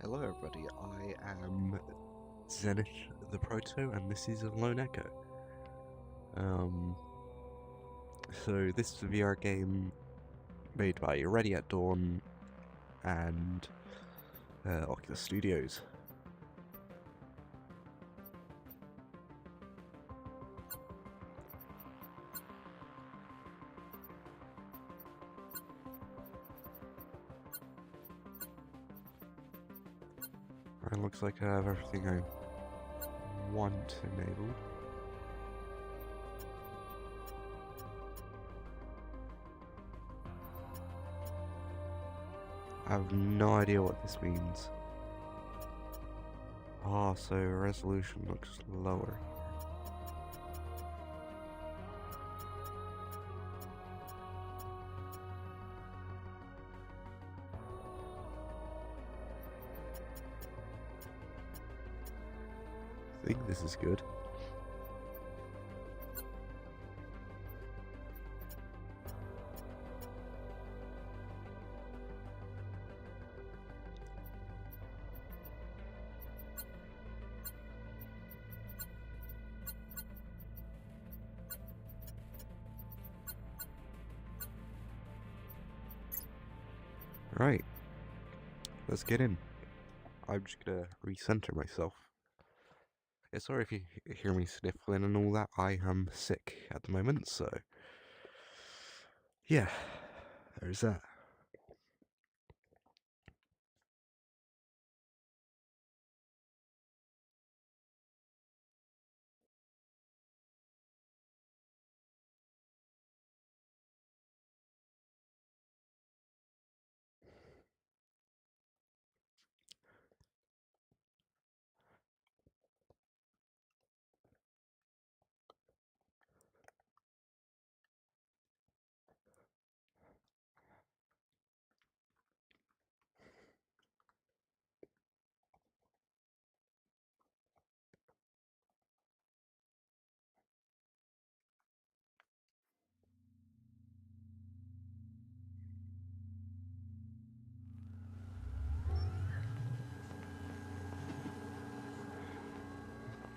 Hello everybody, I am Zenith the Proto and this is Lone Echo. So this is a VR game made by Ready at Dawn and Oculus Studios. It looks like I have everything I want enabled. I have no idea what this means. So resolution looks lower. I think this is good. Right, let's get in. I'm just gonna recenter myself. Yeah, sorry if you hear me sniffling and all that. I am sick at the moment, so yeah, there's that.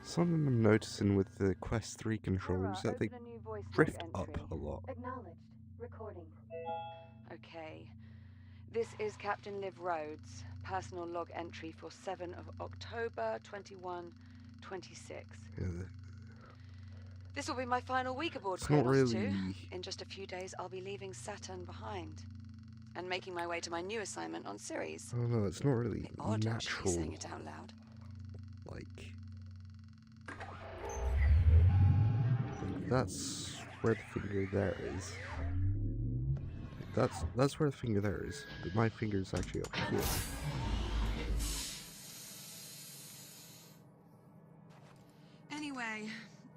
Something I'm noticing with the Quest 3 controllers is that they drift up a lot. Acknowledged. Recording. Okay. This is Captain Liv Rhodes, personal log entry for 7 of October 2126. Yeah, This will be my final week aboard it's not Kronos really... 2. In just a few days, I'll be leaving Saturn behind and making my way to my new assignment on Ceres. I don't know, it's not really Odd, actually, natural. saying it out loud. Like, that's where the finger there is. That's where the finger there is, but my finger's actually up here. Anyway,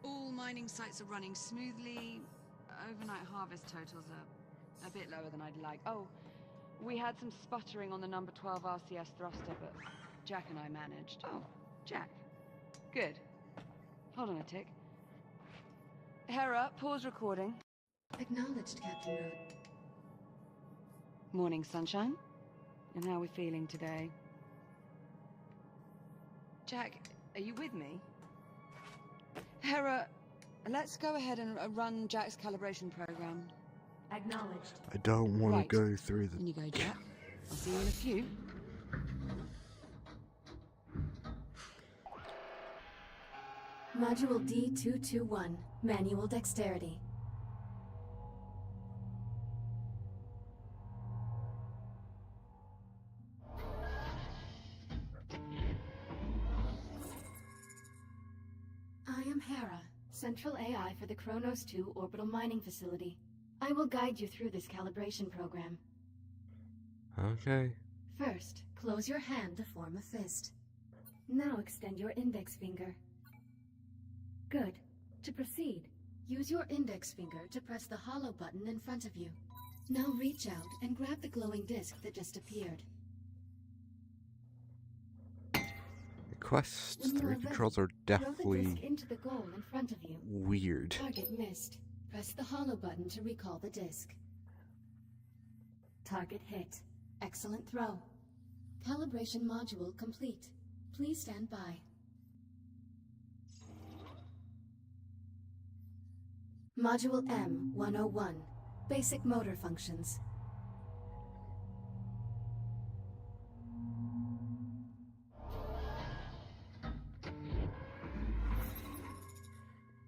all mining sites are running smoothly. Overnight harvest totals are a bit lower than I'd like. Oh, we had some sputtering on the number 12 RCS thruster, but Jack and I managed. Oh, Jack. Good. Hold on a tick. Hera, pause recording. Acknowledged, Captain Road. Morning, sunshine. And how are we feeling today? Jack, are you with me? Hera, let's go ahead and run Jack's calibration program. Acknowledged. I don't want Right. to go through the... In you go, Jack. I'll see you in a few. Module D221. Manual dexterity. I am Hera, Central AI for the Kronos 2 Orbital Mining Facility. I will guide you through this calibration program. Okay. First, close your hand to form a fist. Now extend your index finger. Good. To proceed, use your index finger to press the hollow button in front of you. Now reach out and grab the glowing disc that just appeared. The Quest When you 3 are ready, controls are throw the definitely disc into the goal in front of you. weird. Target missed. Press the hollow button to recall the disc. Target hit. Excellent throw. Calibration module complete. Please stand by. Module M-101. Basic motor functions.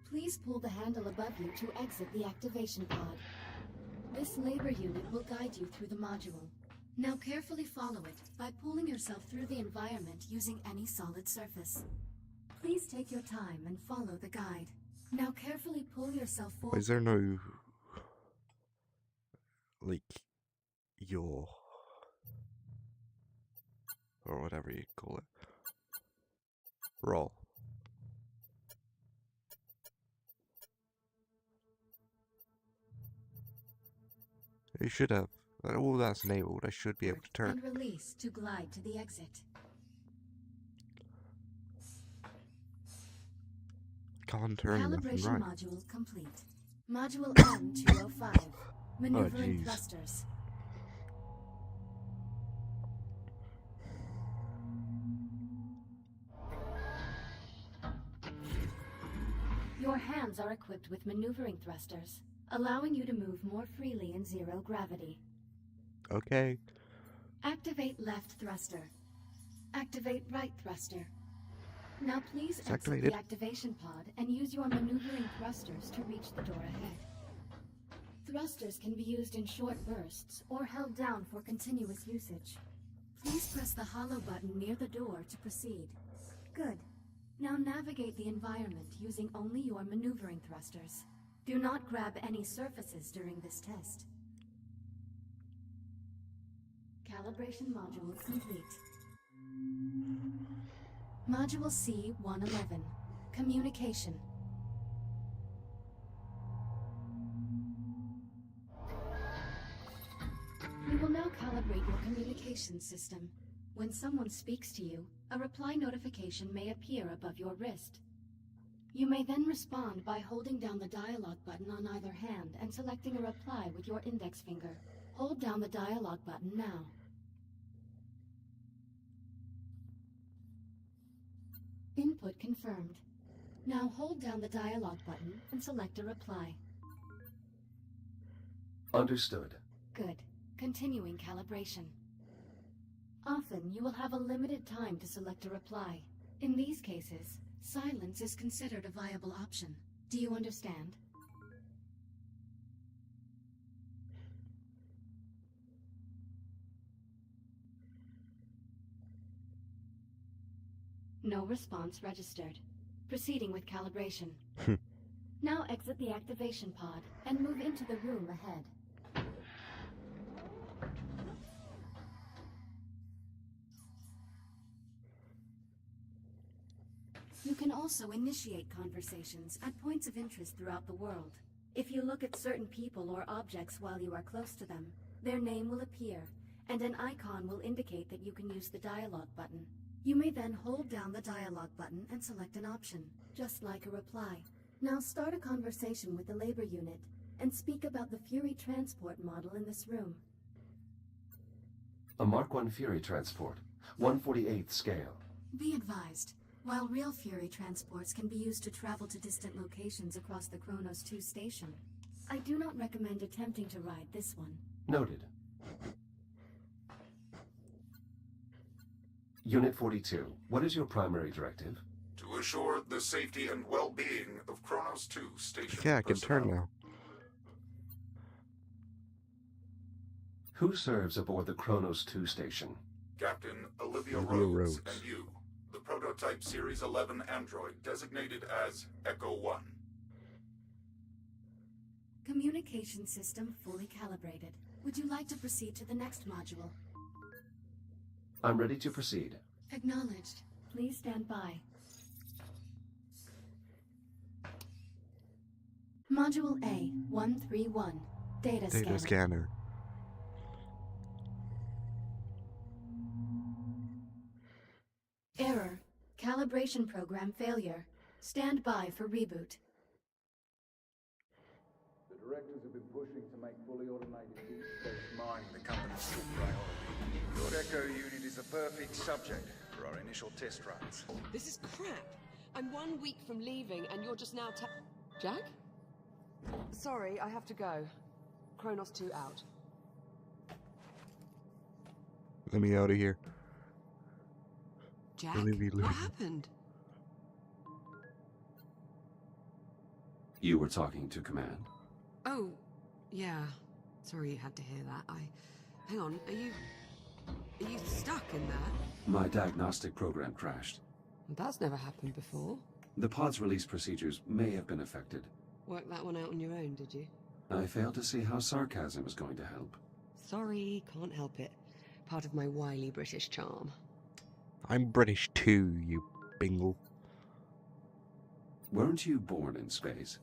Please pull the handle above you to exit the activation pod. This labor unit will guide you through the module. Now carefully follow it by pulling yourself through the environment using any solid surface. Please take your time and follow the guide. Now carefully pull yourself forward. Is there no, like, yaw, or whatever you call it, roll? You should have. All that's enabled. I should be able to turn. And release to glide to the exit. Can't turn left and Calibration right. module complete. Module M-205. Maneuvering jeez. thrusters. Your hands are equipped with maneuvering thrusters, allowing you to move more freely in zero gravity. Okay. Activate left thruster. Activate right thruster. Now please exit activated. the activation pod and use your maneuvering thrusters to reach the door ahead. Thrusters can be used in short bursts or held down for continuous usage. Please press the hollow button near the door to proceed. Good. Now navigate the environment using only your maneuvering thrusters. Do not grab any surfaces during this test. Calibration module complete. Module C-111. Communication. We will now calibrate your communication system. When someone speaks to you, a reply notification may appear above your wrist. You may then respond by holding down the dialogue button on either hand and selecting a reply with your index finger. Hold down the dialogue button now. Input confirmed. Now hold down the dialogue button and select a reply. Understood. Good. Continuing calibration. Often you will have a limited time to select a reply. In these cases, silence is considered a viable option. Do you understand? No response registered. Proceeding with calibration. Now exit the activation pod and move into the room ahead. You can also initiate conversations at points of interest throughout the world. If you look at certain people or objects while you are close to them, their name will appear, and an icon will indicate that you can use the dialogue button. You may then hold down the dialogue button and select an option, just like a reply. Now start a conversation with the labor unit, and speak about the Fury transport model in this room. A Mark I Fury transport, 1/48th scale. Be advised, while real Fury transports can be used to travel to distant locations across the Kronos 2 station, I do not recommend attempting to ride this one. Noted. Unit 42, what is your primary directive? To assure the safety and well-being of Kronos 2 station Yeah, I can turn personnel. now. Who serves aboard the Kronos 2 station? Captain Olivia Olivia Rhodes Rhodes. and you, the prototype Series 11 android designated as Echo 1. Communication system fully calibrated. Would you like to proceed to the next module? I'm ready to proceed. Acknowledged. Please stand by. Module A-131. Data Data scanner. Error. Calibration program failure. Stand by for reboot. The directors have been pushing to make fully automated deep space mining the company's top priority. Your Echo unit is a perfect subject for our initial test runs. This is crap. I'm 1 week from leaving, and you're just now Jack? Sorry, I have to go. Kronos 2 out. Let me out of here. Jack, Let me be what leaving. happened? You were talking to Command? Oh, yeah. Sorry you had to hear that. Hang on, are you stuck in there? My diagnostic program crashed. That's never happened before. The pod's release procedures may have been affected. Worked that one out on your own, did you? I failed to see how sarcasm is going to help. Sorry, can't help it. Part of my wily British charm. I'm British too, you bingle. Weren't you born in space?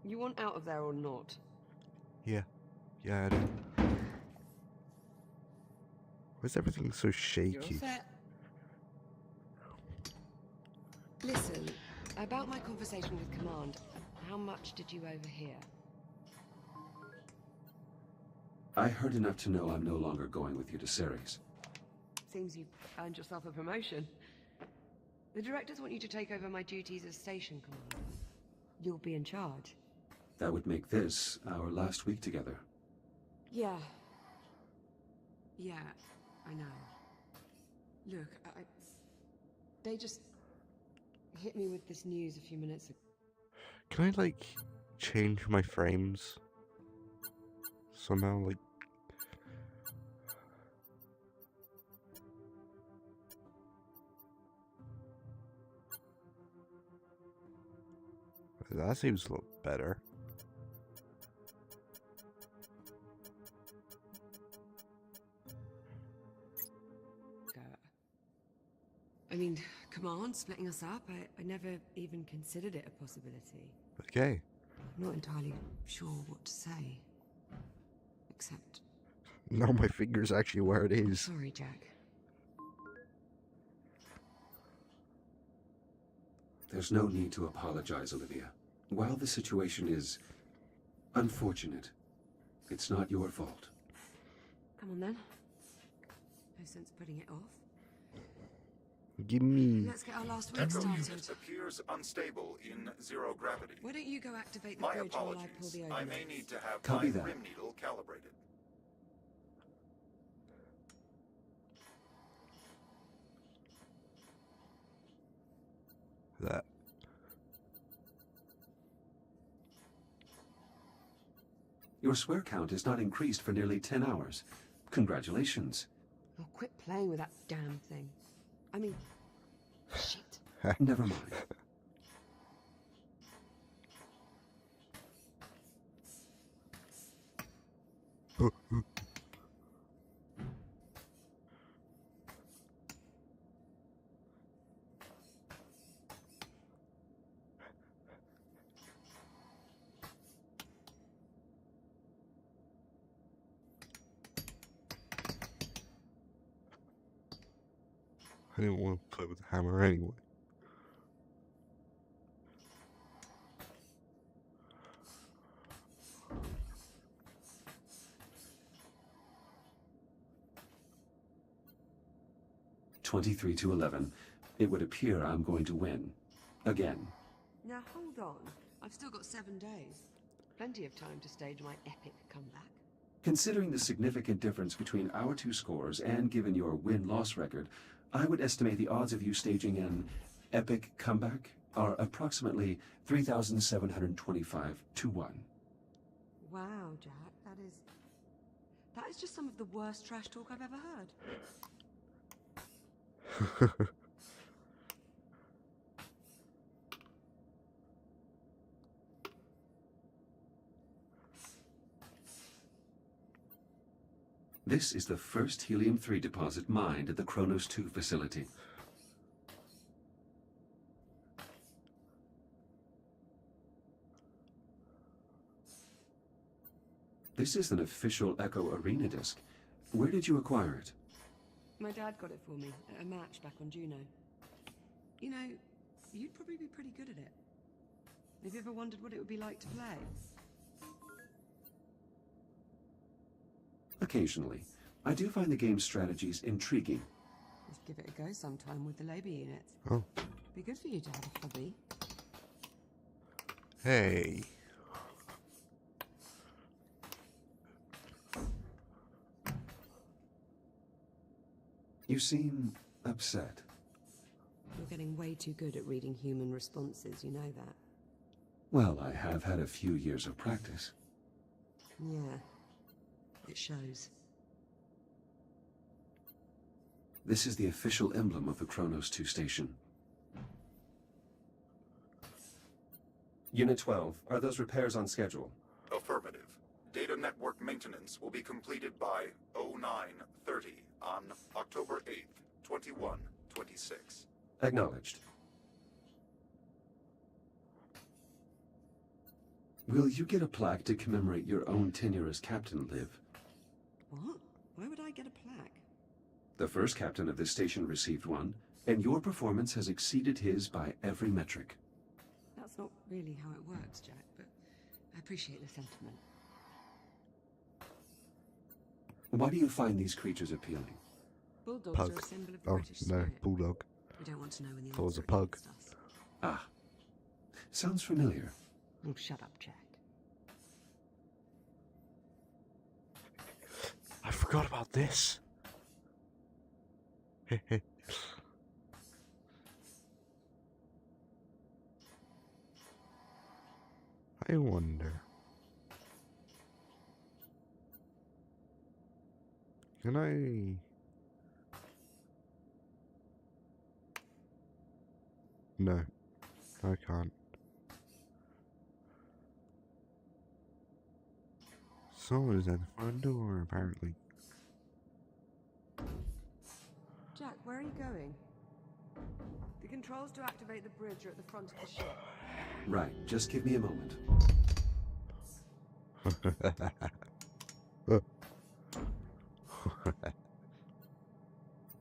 You want out of there or not? Yeah, I do. Why's everything so shaky? You're set. Listen, about my conversation with Command, how much did you overhear? I heard enough to know I'm no longer going with you to Ceres. Seems you've earned yourself a promotion. The directors want you to take over my duties as station commander. You'll be in charge. That would make this our last week together. Yeah, I know. Look, they just hit me with this news a few minutes ago. Can I, like, change my frames? Somehow, like... That seems a little better. I mean, Command splitting us up, I never even considered it a possibility. Okay. I'm not entirely sure what to say. Except... Now my finger's actually where it is. Sorry, Jack. There's no need to apologize, Olivia. While the situation is unfortunate, it's not your fault. Come on then. No sense putting it off. Give me... Let's get our last week Echo started. unit appears unstable in zero gravity. Why don't you go activate the My bridge while I pull apologies. the I overload? may need to have Copy my that. rim needle calibrated. that. Your swear count has not increased for nearly 10 hours. Congratulations. Oh, quit playing with that damn thing. I mean, shit. Never mind. I didn't want to play with the hammer anyway. (23-11). It would appear I'm going to win. Again. Now hold on. I've still got 7 days. Plenty of time to stage my epic comeback. Considering the significant difference between our two scores and given your win-loss record, I would estimate the odds of you staging an epic comeback are approximately 3,725 to 1. Wow, Jack, that is just some of the worst trash talk I've ever heard. This is the first helium-3 deposit mined at the Kronos 2 facility. This is an official Echo Arena disc. Where did you acquire it? My dad got it for me at a match back on Juno. You know, you'd probably be pretty good at it. Have you ever wondered what it would be like to play? Occasionally. I do find the game's strategies intriguing. Let's give it a go sometime with the labor units. Oh. Be good for you to have a hobby. Hey. You seem upset. You're getting way too good at reading human responses, you know that. Well, I have had a few years of practice. Yeah. It shows. This is the official emblem of the Kronos 2 station. Unit 12, are those repairs on schedule? Affirmative. Data network maintenance will be completed by 09:30 on October 8th, 2126. Acknowledged. Will you get a plaque to commemorate your own tenure as captain, Liv? What? Why would I get a plaque? The first captain of this station received one, and your performance has exceeded his by every metric. That's not really how it works, Jack, but I appreciate the sentiment. Why do you find these creatures appealing? Bulldogs Pug. are a symbol of the Oh, British no, spirit. bulldog. We don't want to know when the Thought it was a answer pug. against us. Ah, sounds familiar. Oh, shut up, Jack. I forgot about this. I wonder. Can I? No, I can't. Someone's at the front door, apparently. Jack, where are you going? The controls to activate the bridge are at the front of the ship. Right, just give me a moment.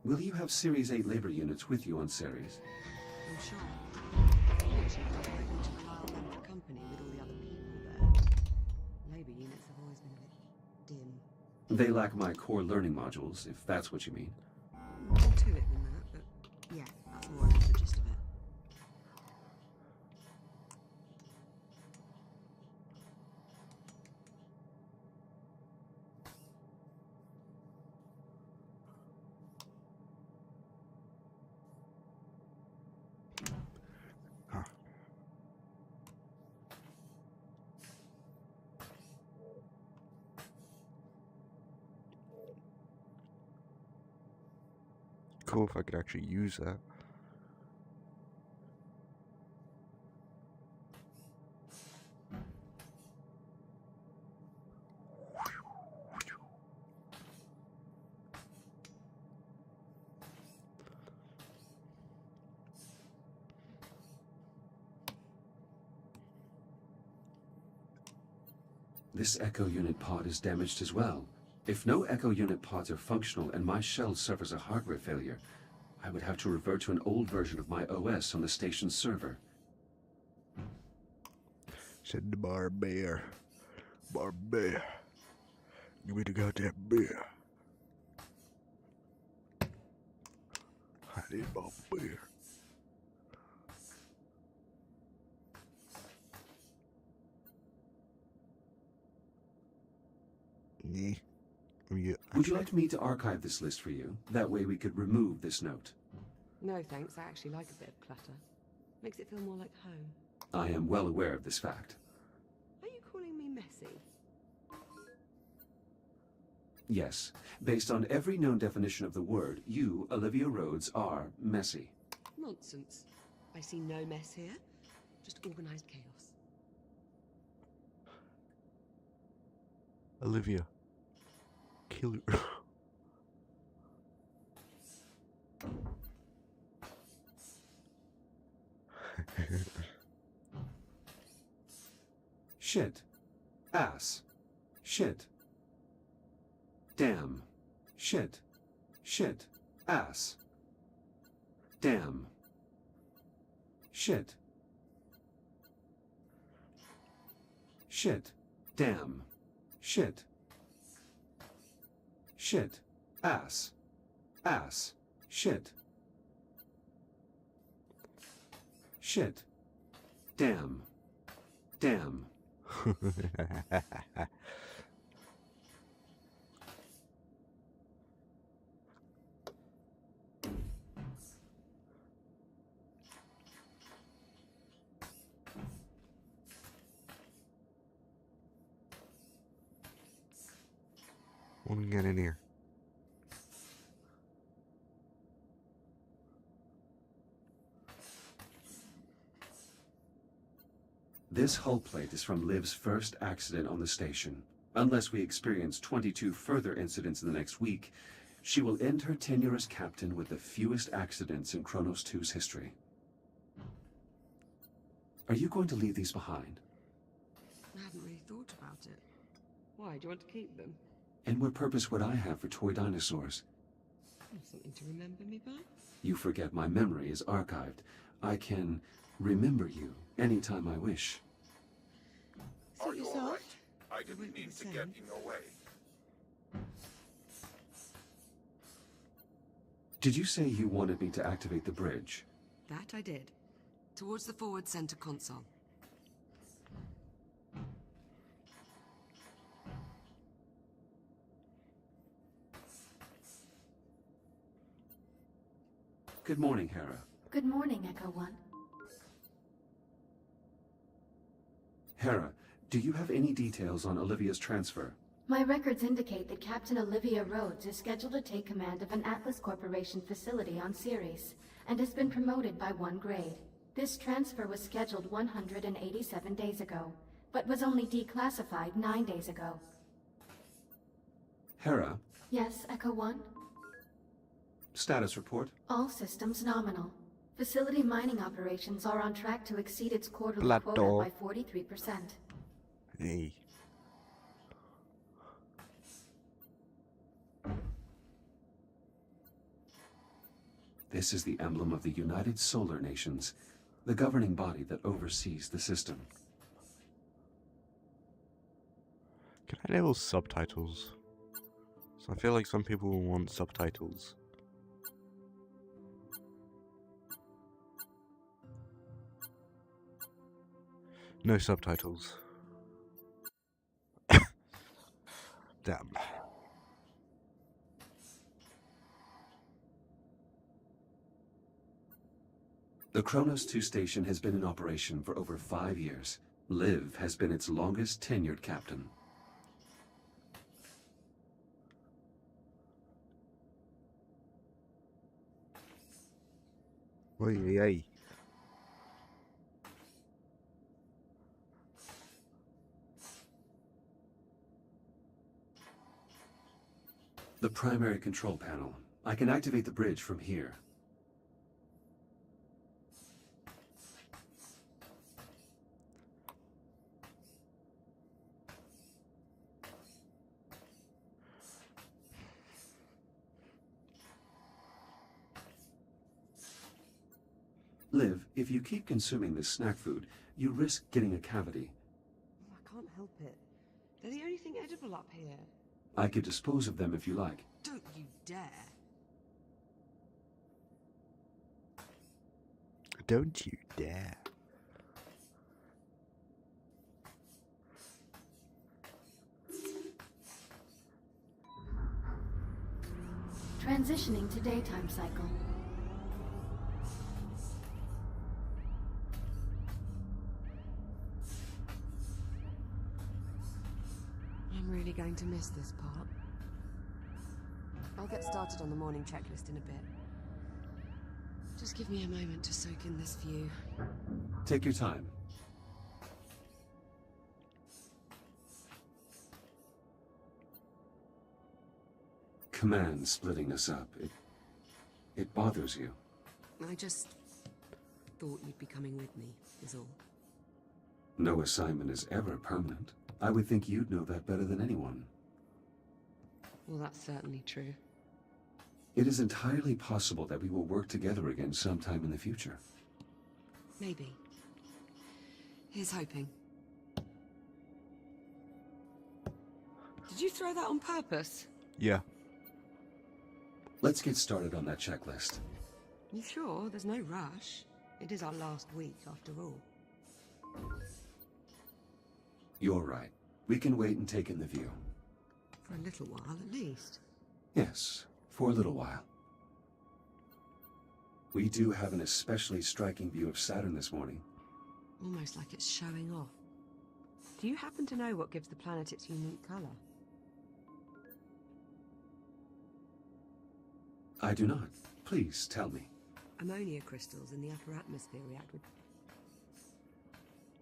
Will you have Series 8 labor units with you on Ceres? I'm sure. Fortunately, I don't need to rely on them for company with all the other people there. Labor units have always been a bit dim. They lack my core learning modules, if that's what you mean. More to it than that, but yeah, that's more or less the gist of it. Cool if I could actually use that. This Echo unit pod is damaged as well. If no Echo unit pods are functional and my shell suffers a hardware failure, I would have to revert to an old version of my OS on the station's server. Said the bar bear. Bar bear. Give me the goddamn beer. I need bar beer. Yeah. Yeah. Would you like me to archive this list for you? That way we could remove this note. No thanks, I actually like a bit of clutter. Makes it feel more like home. I am well aware of this fact. Are you calling me messy? Yes, based on every known definition of the word, you, Olivia Rhodes, are messy. Nonsense. I see no mess here. Just organized chaos. Olivia. Kill her. Shit. Ass. Shit. Damn. Shit. Shit. Ass. Damn. Shit. Shit. Damn. Shit. Shit. Ass. Ass. Shit. Shit. Damn. Damn. What can we get in here? This hull plate is from Liv's first accident on the station. Unless we experience 22 further incidents in the next week, she will end her tenure as captain with the fewest accidents in Kronos 2's history. Are you going to leave these behind? I hadn't really thought about it. Why? Do you want to keep them? And what purpose would I have for toy dinosaurs? Something to remember me by? You forget my memory is archived. I can remember you anytime I wish. Are Suit you yourself. all right? I won't didn't be mean the to same. get in your way. Did you say you wanted me to activate the bridge? That I did. Towards the forward center console. Good morning, Hera. Good morning, Echo One. Hera, do you have any details on Olivia's transfer? My records indicate that Captain Olivia Rhodes is scheduled to take command of an Atlas Corporation facility on Ceres, and has been promoted by 1 grade. This transfer was scheduled 187 days ago, but was only declassified 9 days ago. Hera, Yes, Echo One? status report. All systems nominal. Facility mining operations are on track to exceed its quarterly Blood quota door. by 43%. Hey. This is the emblem of the United Solar Nations, the governing body that oversees the system. Can I enable subtitles? So I feel like some people will want subtitles. No subtitles. Damn. The Kronos 2 station has been in operation for over 5 years. Liv has been its longest tenured captain. Oy, oy, oy. The primary control panel. I can activate the bridge from here. Liv, if you keep consuming this snack food, you risk getting a cavity. I can't help it. They're the only thing edible up here. I could dispose of them if you like. Don't you dare. Don't you dare. Transitioning to daytime cycle. I'm really going to miss this part. I'll get started on the morning checklist in a bit. Just give me a moment to soak in this view. Take your time. Command splitting us up. It bothers you. I just thought you'd be coming with me, is all. No assignment is ever permanent. I would think you'd know that better than anyone. Well, that's certainly true. It is entirely possible that we will work together again sometime in the future. Maybe. Here's hoping. Did you throw that on purpose? Yeah. Let's get started on that checklist. You sure? There's no rush. It is our last week, after all. You're right. We can wait and take in the view. For a little while, at least. Yes, for a little while. We do have an especially striking view of Saturn this morning. Almost like it's showing off. Do you happen to know what gives the planet its unique color? I do not. Please tell me. Ammonia crystals in the upper atmosphere react with...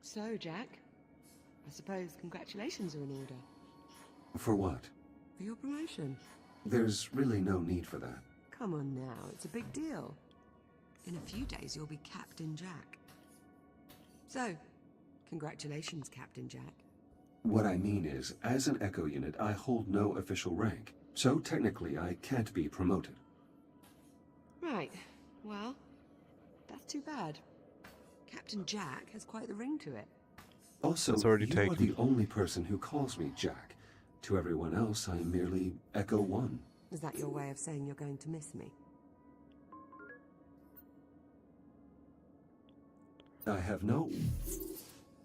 So, Jack, I suppose congratulations are in order. For what? For your promotion. There's really no need for that. Come on now, it's a big deal. In a few days you'll be Captain Jack. So, congratulations, Captain Jack. What I mean is, as an Echo unit, I hold no official rank, so technically I can't be promoted. Right, well, that's too bad. Captain Jack has quite the ring to it. Also, It's already you are taken. the only person who calls me Jack. To everyone else, I am merely Echo 1. Is that your way of saying you're going to miss me? I have no...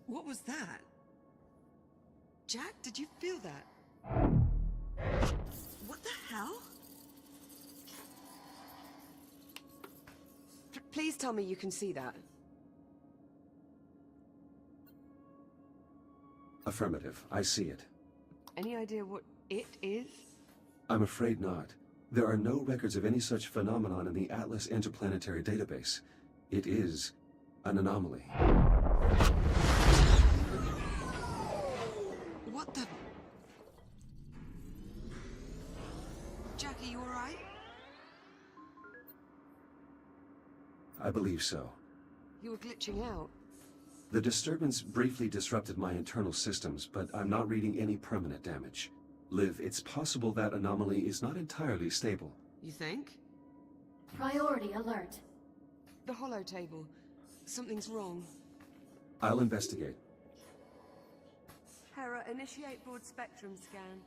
What was that? Jack, did you feel that? What the hell? Please tell me you can see that. Affirmative. I see it. Any idea what it is? I'm afraid not. There are no records of any such phenomenon in the Atlas Interplanetary Database. It is an anomaly. What the... Jackie, you alright? I believe so. You were glitching out. The disturbance briefly disrupted my internal systems, but I'm not reading any permanent damage. Liv, it's possible that anomaly is not entirely stable. You think? Priority alert. The hollow table. Something's wrong. I'll investigate. Hera, initiate broad spectrum scan.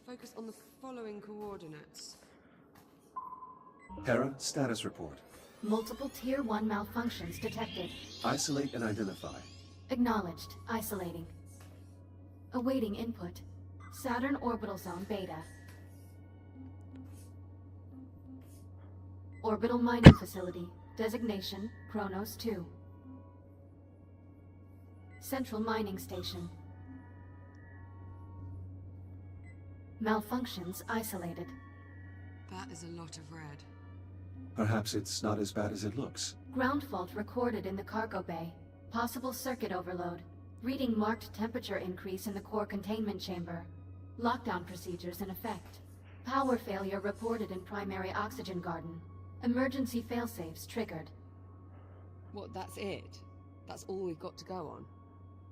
Focus on the following coordinates. Hera, status report. Multiple Tier 1 malfunctions detected. Isolate and identify. Acknowledged. Isolating. Awaiting input. Saturn Orbital Zone Beta. Orbital Mining Facility. Designation, Kronos 2. Central Mining Station. Malfunctions isolated. That is a lot of red. Perhaps it's not as bad as it looks. Ground fault recorded in the cargo bay. Possible circuit overload. Reading marked temperature increase in the core containment chamber. Lockdown procedures in effect. Power failure reported in primary oxygen garden. Emergency failsafes triggered. What, that's it? That's all we've got to go on?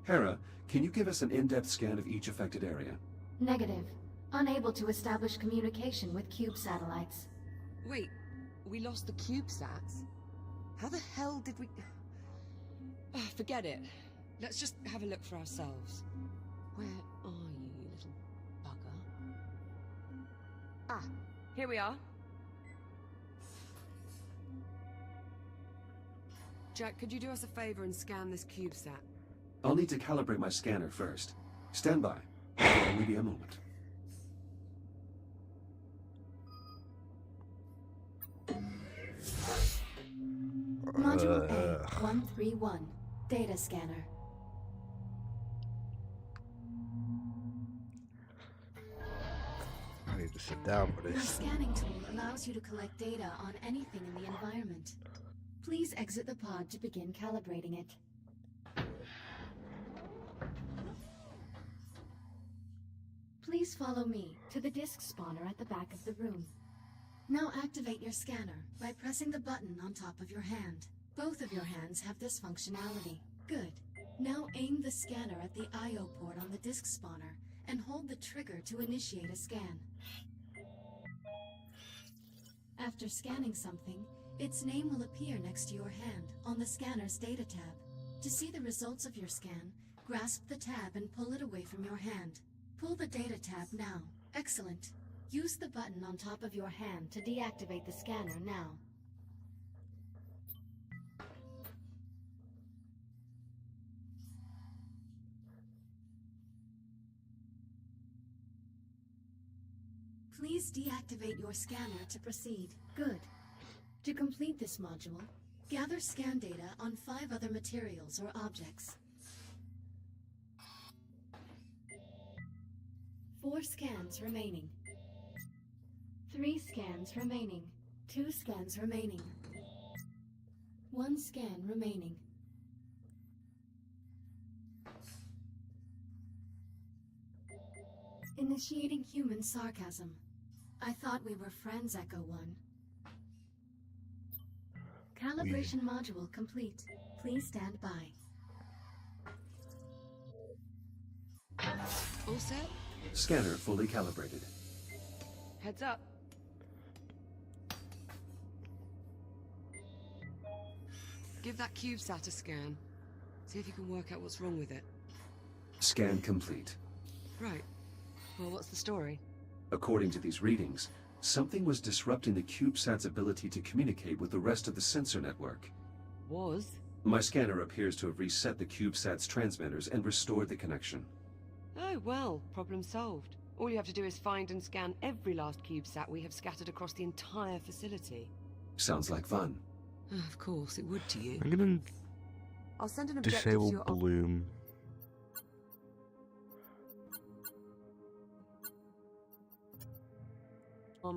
Hera, can you give us an in-depth scan of each affected area? Negative. Unable to establish communication with cube satellites. Wait, we lost the CubeSats? How the hell did we... forget it. Let's just have a look for ourselves. Where are you, you little bugger? Ah, here we are. Jack, could you do us a favor and scan this CubeSat? I'll need to calibrate my scanner first. Stand by. It'll only be a moment. Module A-131. Data scanner. I need to sit down for Your this. scanning tool allows you to collect data on anything in the environment. Please exit the pod to begin calibrating it. Please follow me to the disk spawner at the back of the room. Now activate your scanner by pressing the button on top of your hand. Both of your hands have this functionality. Good. Now aim the scanner at the I/O port on the disk spawner and hold the trigger to initiate a scan. After scanning something, its name will appear next to your hand on the scanner's data tab. To see the results of your scan, grasp the tab and pull it away from your hand. Pull the data tab now. Excellent. Use the button on top of your hand to deactivate the scanner now. Please deactivate your scanner to proceed. Good. To complete this module, gather scan data on 5 other materials or objects. 4 scans remaining. 3 scans remaining. 2 scans remaining. 1 scan remaining. Initiating human sarcasm. I thought we were friends, Echo 1. Calibration module complete. Please stand by. All set? Scanner fully calibrated. Heads up. Give that CubeSat a scan. See if you can work out what's wrong with it. Scan complete. Right. Well, what's the story? According to these readings, something was disrupting the CubeSat's ability to communicate with the rest of the sensor network. Was? My scanner appears to have reset the CubeSat's transmitters and restored the connection. Oh, well, problem solved. All you have to do is find and scan every last CubeSat we have scattered across the entire facility. Sounds like fun. Of course, it would to you. I'm gonna I'll send an objective to disable your... Bloom.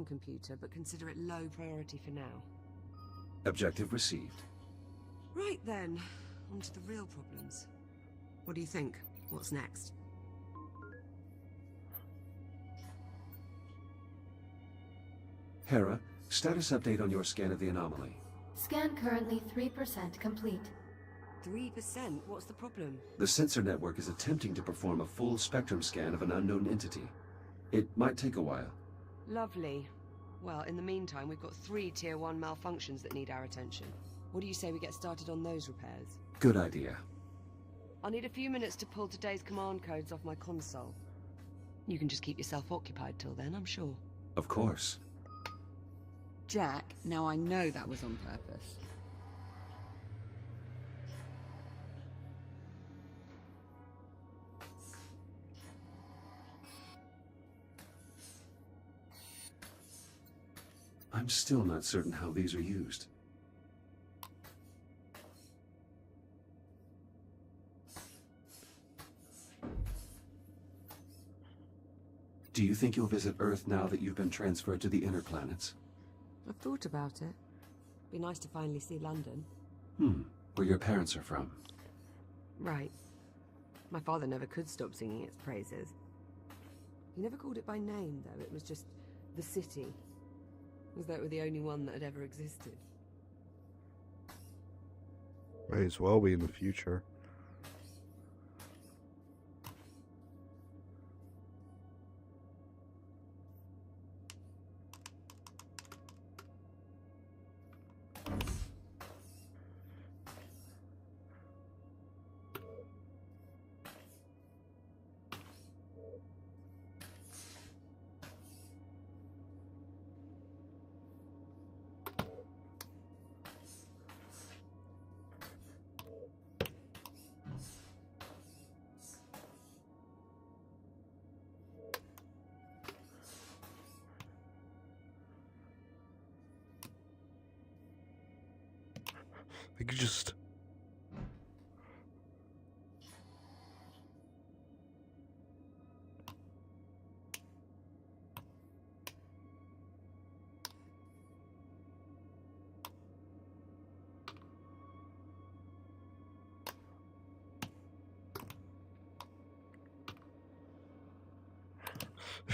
computer, but consider it low priority for now. Objective received. Right then, on to the real problems. What do you think? What's next? Hera, status update on your scan of the anomaly. Scan currently 3% complete. 3%? What's the problem? The sensor network is attempting to perform a full spectrum scan of an unknown entity. It might take a while. Lovely. Well, in the meantime, we've got 3 Tier 1 malfunctions that need our attention. What do you say we get started on those repairs? Good idea. I'll need a few minutes to pull today's command codes off my console. You can just keep yourself occupied till then, I'm sure. Of course. Jack, now I know that was on purpose. I'm still not certain how these are used. Do you think you'll visit Earth now that you've been transferred to the inner planets? I've thought about it. Be nice to finally see London. Where your parents are from. Right. My father never could stop singing its praises. He never called it by name, though. It was just the city. As though it were the only one that had ever existed. May as well be in the future. I could just...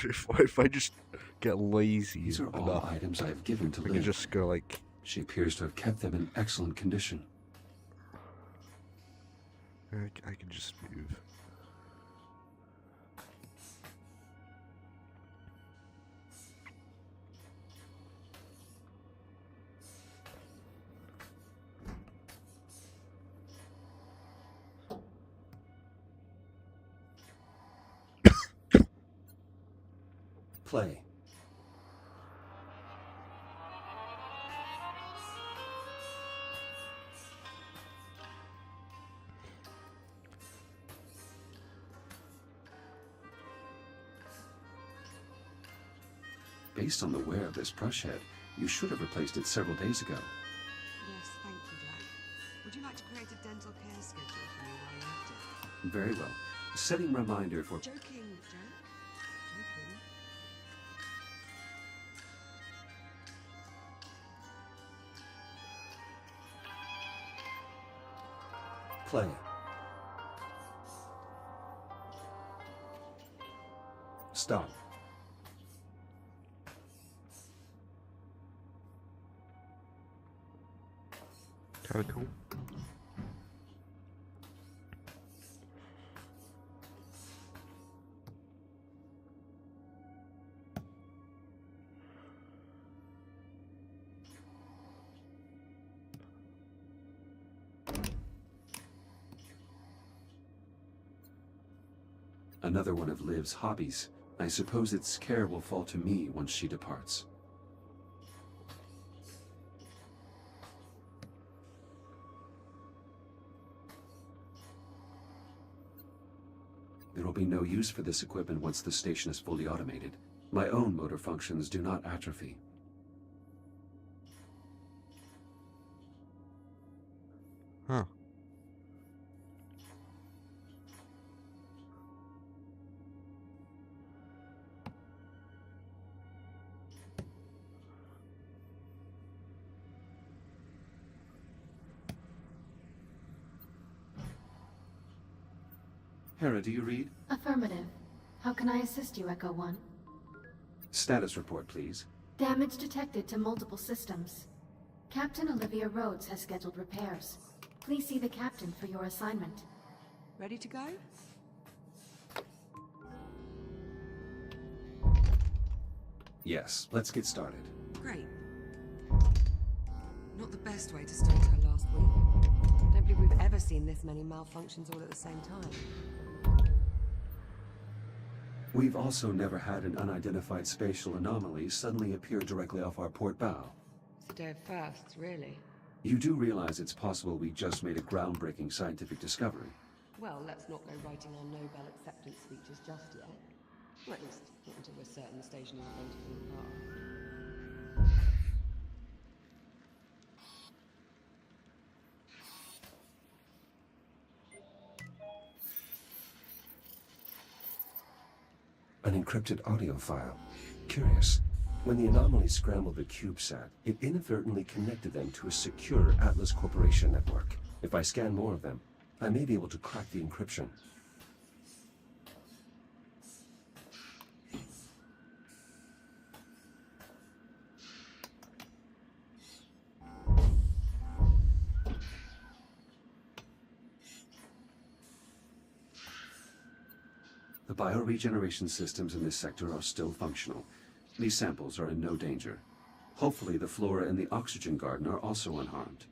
if I just get lazy These are all enough, items I have given to I could Liv. just go like... She appears to have kept them in excellent condition. I could just move. Play. based on the wear of this brush head, you should have replaced it several days ago. Yes, thank you, Jack. Would you like to create a dental care schedule for me while you're at it? Very well. Setting reminder for... Joking, Jack. Joking. Play. Stop. Total. Another one of Liv's hobbies. I suppose its care will fall to me once she departs. There will be no use for this equipment once the station is fully automated. My own motor functions do not atrophy. Huh. Hera, do you read? Affirmative. How can I assist you, Echo 1? Status report, please. Damage detected to multiple systems. Captain Olivia Rhodes has scheduled repairs. Please see the captain for your assignment. Ready to go? Yes, let's get started. Great. Not the best way to start our last week. Don't believe we've ever seen this many malfunctions all at the same time. We've also never had an unidentified spatial anomaly suddenly appear directly off our port bow. It's a day of firsts, really. You do realize it's possible we just made a groundbreaking scientific discovery. Well, let's not go writing our Nobel acceptance speeches just yet. Or at least, not until we're certain the station isn't going to fall apart. An encrypted audio file. Curious. When the anomaly scrambled the CubeSat, it inadvertently connected them to a secure Atlas Corporation network. If I scan more of them, I may be able to crack the encryption. The bioregeneration systems in this sector are still functional. These samples are in no danger. Hopefully the flora in the oxygen garden are also unharmed.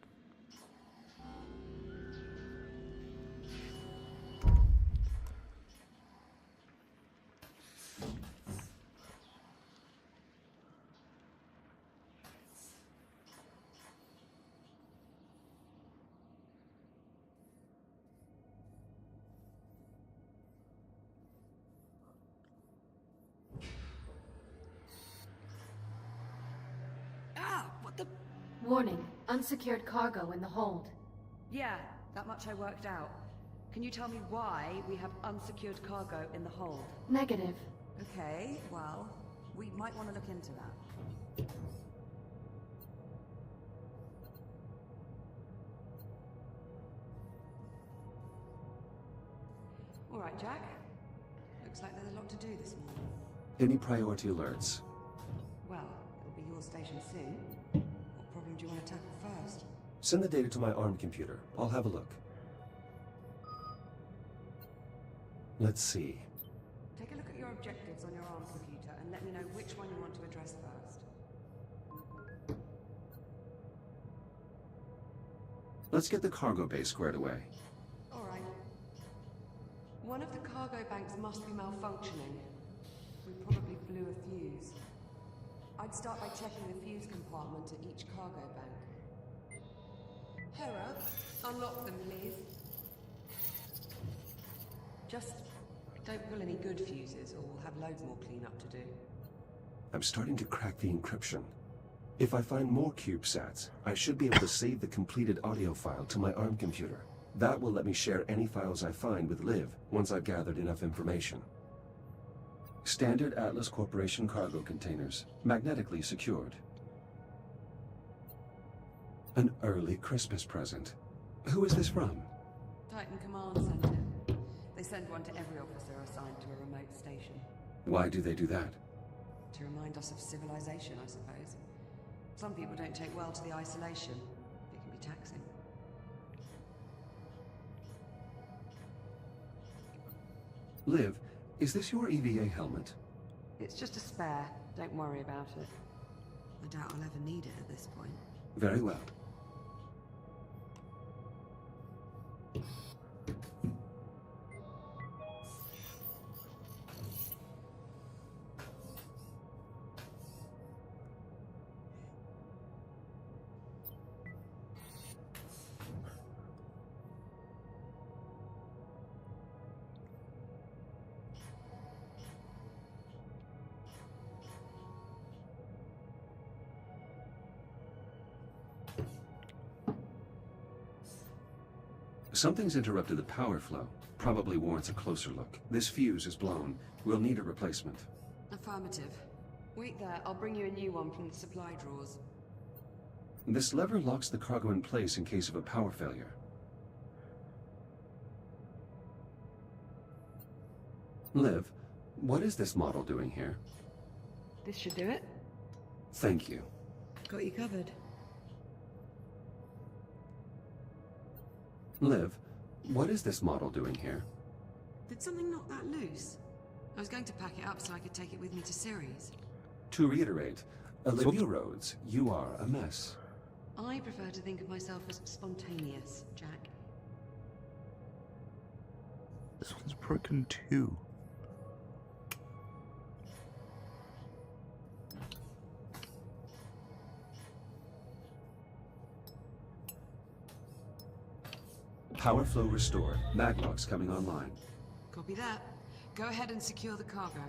What the... Warning, unsecured cargo in the hold. Yeah, that much I worked out. Can you tell me why we have unsecured cargo in the hold? Negative. Okay, well, we might want to look into that. All right, Jack. Looks like there's a lot to do this morning. Any priority alerts? Well, it'll be your station soon. What problem do you want to tackle first? Send the data to my ARM computer. I'll have a look. Let's see. Take a look at your objectives on your ARM computer and let me know which one you want to address first. Let's get the cargo bay squared away. All right. One of the cargo banks must be malfunctioning. We probably blew a fuse. I'd start by checking the fuse compartment at each cargo bank. Hera, unlock them, please. Just don't pull any good fuses, or we'll have loads more cleanup to do. I'm starting to crack the encryption. If I find more CubeSats, I should be able to save the completed audio file to my ARM computer. That will let me share any files I find with Liv once I've gathered enough information. Standard Atlas Corporation cargo containers, magnetically secured. An early Christmas present. Who is this from? Titan Command Center. They send one to every officer assigned to a remote station. Why do they do that? To remind us of civilization, I suppose. Some people don't take well to the isolation. It can be taxing. Liv, is this your EVA helmet? It's just a spare. Don't worry about it. I doubt I'll ever need it at this point. Very well. Something's interrupted the power flow. Probably warrants a closer look. This fuse is blown. We'll need a replacement. Affirmative. Wait there, I'll bring you a new one from the supply drawers. This lever locks the cargo in place in case of a power failure. Liv, what is this model doing here? This should do it. Thank you. Got you covered. Liv, what is this model doing here? Did something knock that loose? I was going to pack it up so I could take it with me to Ceres. To reiterate, Olivia Rhodes, you are a mess. I prefer to think of myself as spontaneous, Jack. This one's broken too. Power flow restored. Maglocks coming online. Copy that. Go ahead and secure the cargo.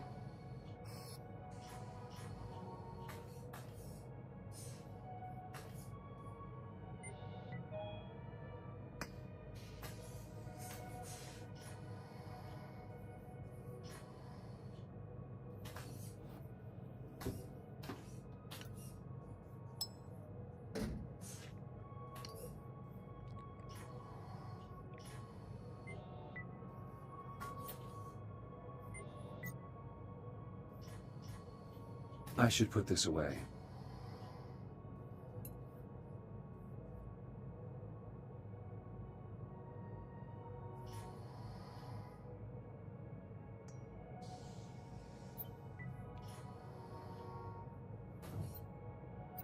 I should put this away.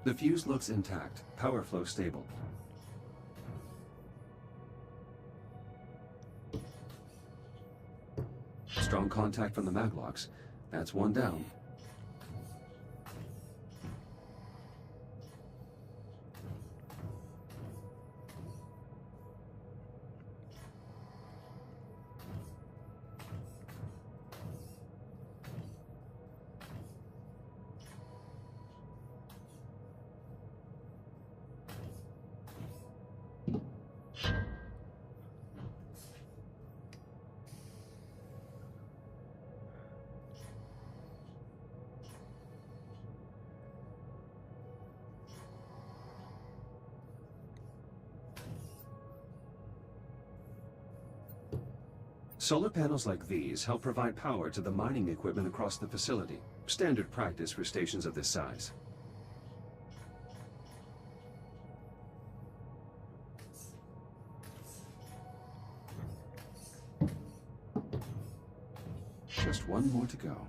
The fuse looks intact. Power flow stable. Strong contact from the maglocks. That's one down. Solar panels like these help provide power to the mining equipment across the facility. Standard practice for stations of this size. Just one more to go.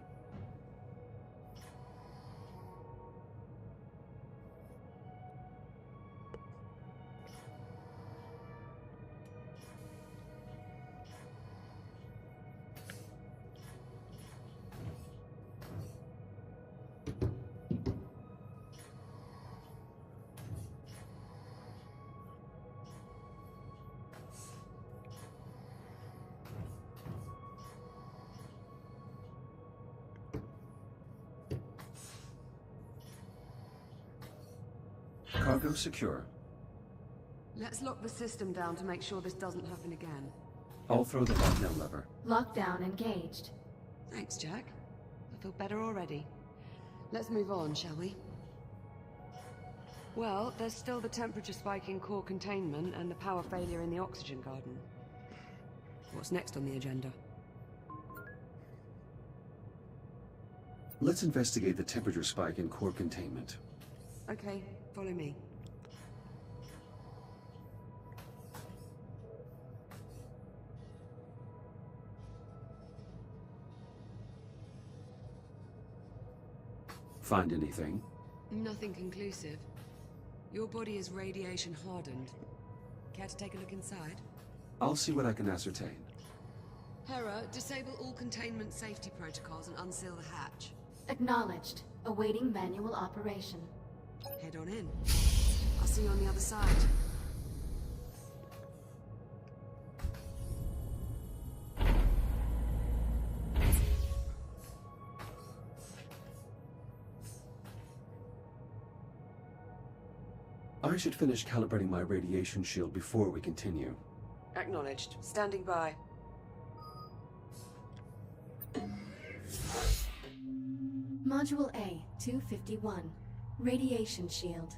Cargo secure. Let's lock the system down to make sure this doesn't happen again. I'll throw the lockdown lever. Lockdown engaged. Thanks, Jack. I feel better already. Let's move on, shall we? Well, there's still the temperature spike in core containment and the power failure in the oxygen garden. What's next on the agenda? Let's investigate the temperature spike in core containment. Okay, follow me. Find anything? Nothing conclusive. Your body is radiation hardened. Care to take a look inside? I'll see what I can ascertain. Hera, disable all containment safety protocols and unseal the hatch. Acknowledged. Awaiting manual operation. Head on in. I'll see you on the other side. I should finish calibrating my radiation shield before we continue. Acknowledged. Standing by. Module A, 251. Radiation shield.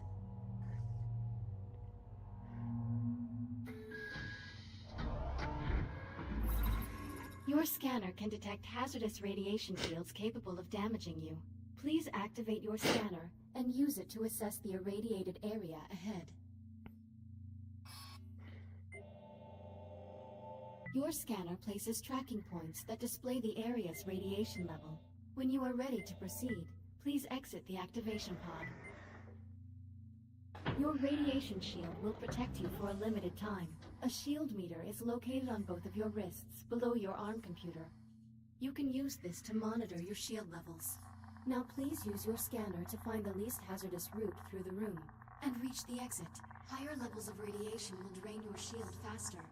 Your scanner can detect hazardous radiation fields capable of damaging you. Please activate your scanner and use it to assess the irradiated area ahead. Your scanner places tracking points that display the area's radiation level. When you are ready to proceed, please exit the activation pod. Your radiation shield will protect you for a limited time. A shield meter is located on both of your wrists, below your arm computer. You can use this to monitor your shield levels. Now please use your scanner to find the least hazardous route through the room, and reach the exit. Higher levels of radiation will drain your shield faster.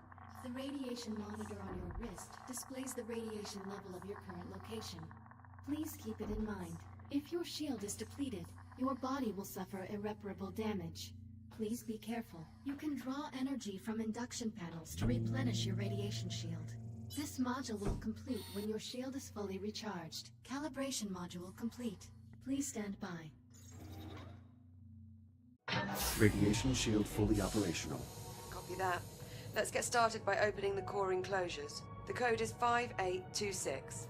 The radiation monitor on your wrist displays the radiation level of your current location. Please keep it in mind. If your shield is depleted, your body will suffer irreparable damage. Please be careful. You can draw energy from induction panels to replenish your radiation shield. This module will complete when your shield is fully recharged. Calibration module complete. Please stand by. Radiation shield fully operational. Copy that. Let's get started by opening the core enclosures. The code is 5826.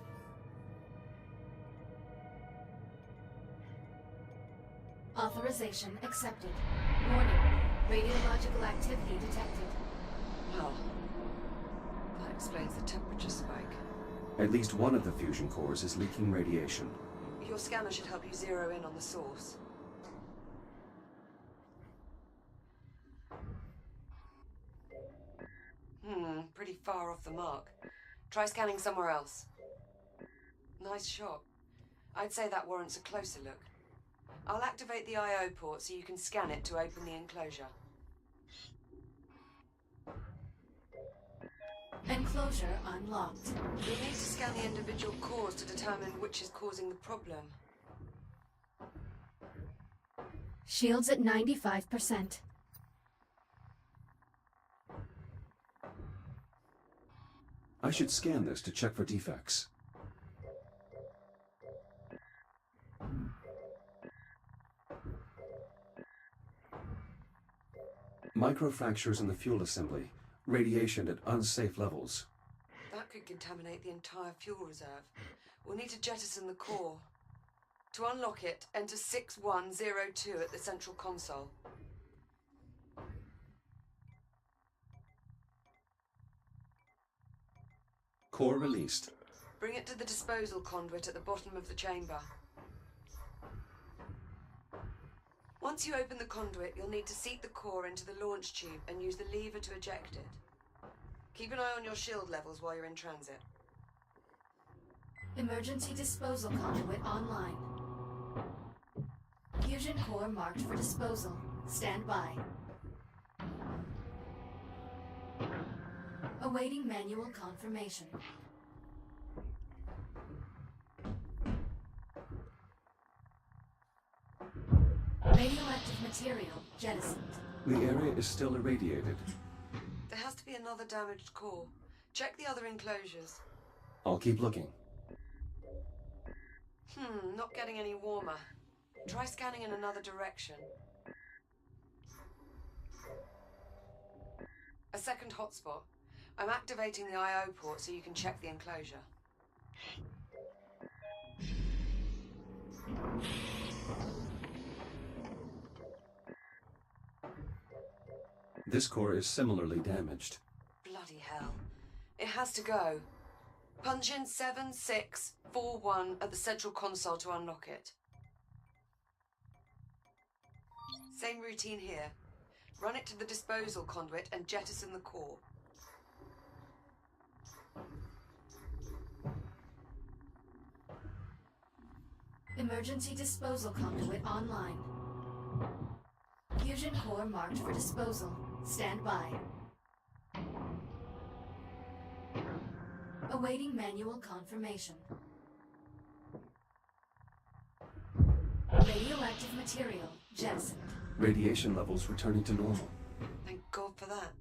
Authorization accepted. Warning. Radiological activity detected. Well, that explains the temperature spike. At least one of the fusion cores is leaking radiation. Your scanner should help you zero in on the source. Pretty far off the mark. Try scanning somewhere else. Nice shot. I'd say that warrants a closer look. I'll activate the I/O port so you can scan it to open the enclosure. Enclosure unlocked. We need to scan the individual cores to determine which is causing the problem. Shields at 95%. I should scan this to check for defects. Microfractures in the fuel assembly. Radiation at unsafe levels. That could contaminate the entire fuel reserve. We'll need to jettison the core. To unlock it, enter 6102 at the central console. Core released. Bring it to the disposal conduit at the bottom of the chamber. Once you open the conduit, you'll need to seat the core into the launch tube and use the lever to eject it. Keep an eye on your shield levels while you're in transit. Emergency disposal conduit online. Fusion core marked for disposal. Stand by. Awaiting manual confirmation. Radioactive material jettisoned. The area is still irradiated. There has to be another damaged core. Check the other enclosures. I'll keep looking. Not getting any warmer. Try scanning in another direction. A second hotspot. I'm activating the I/O port so you can check the enclosure. This core is similarly damaged. Bloody hell. It has to go. Punch in 7641 at the central console to unlock it. Same routine here. Run it to the disposal conduit and jettison the core. Emergency disposal conduit online. Fusion core marked for disposal. Stand by. Awaiting manual confirmation. Radioactive material jettisoned. Radiation levels returning to normal. Thank God for that.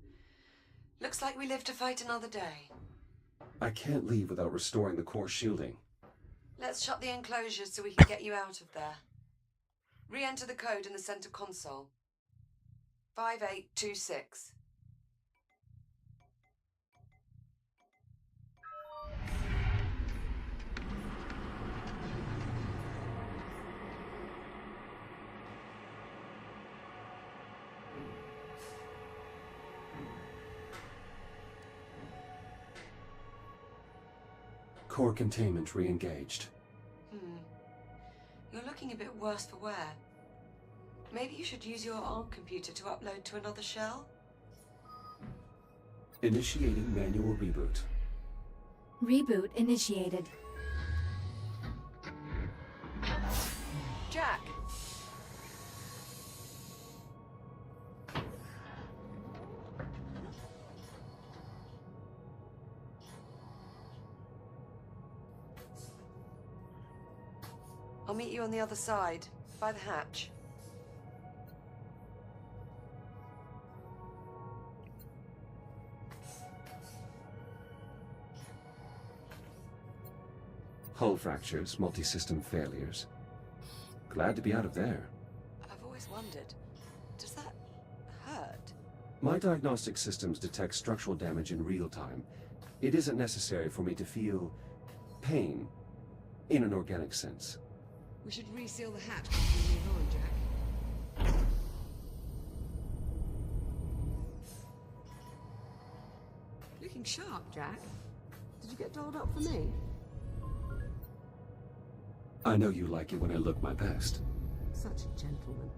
Looks like we live to fight another day. I can't leave without restoring the core shielding. Let's shut the enclosures so we can get you out of there. Re-enter the code in the center console. 5826. Core containment re-engaged. You're looking a bit worse for wear. Maybe you should use your ARM computer to upload to another shell? Initiating manual reboot. Reboot initiated. Jack! I'll meet you on the other side, by the hatch. Hull fractures, multi-system failures. Glad to be out of there. I've always wondered, does that hurt? My diagnostic systems detect structural damage in real time. It isn't necessary for me to feel pain in an organic sense. We should reseal the hatch before we move on, Jack. Looking sharp, Jack. Did you get dolled up for me? I know you like it when I look my best. Such a gentleman.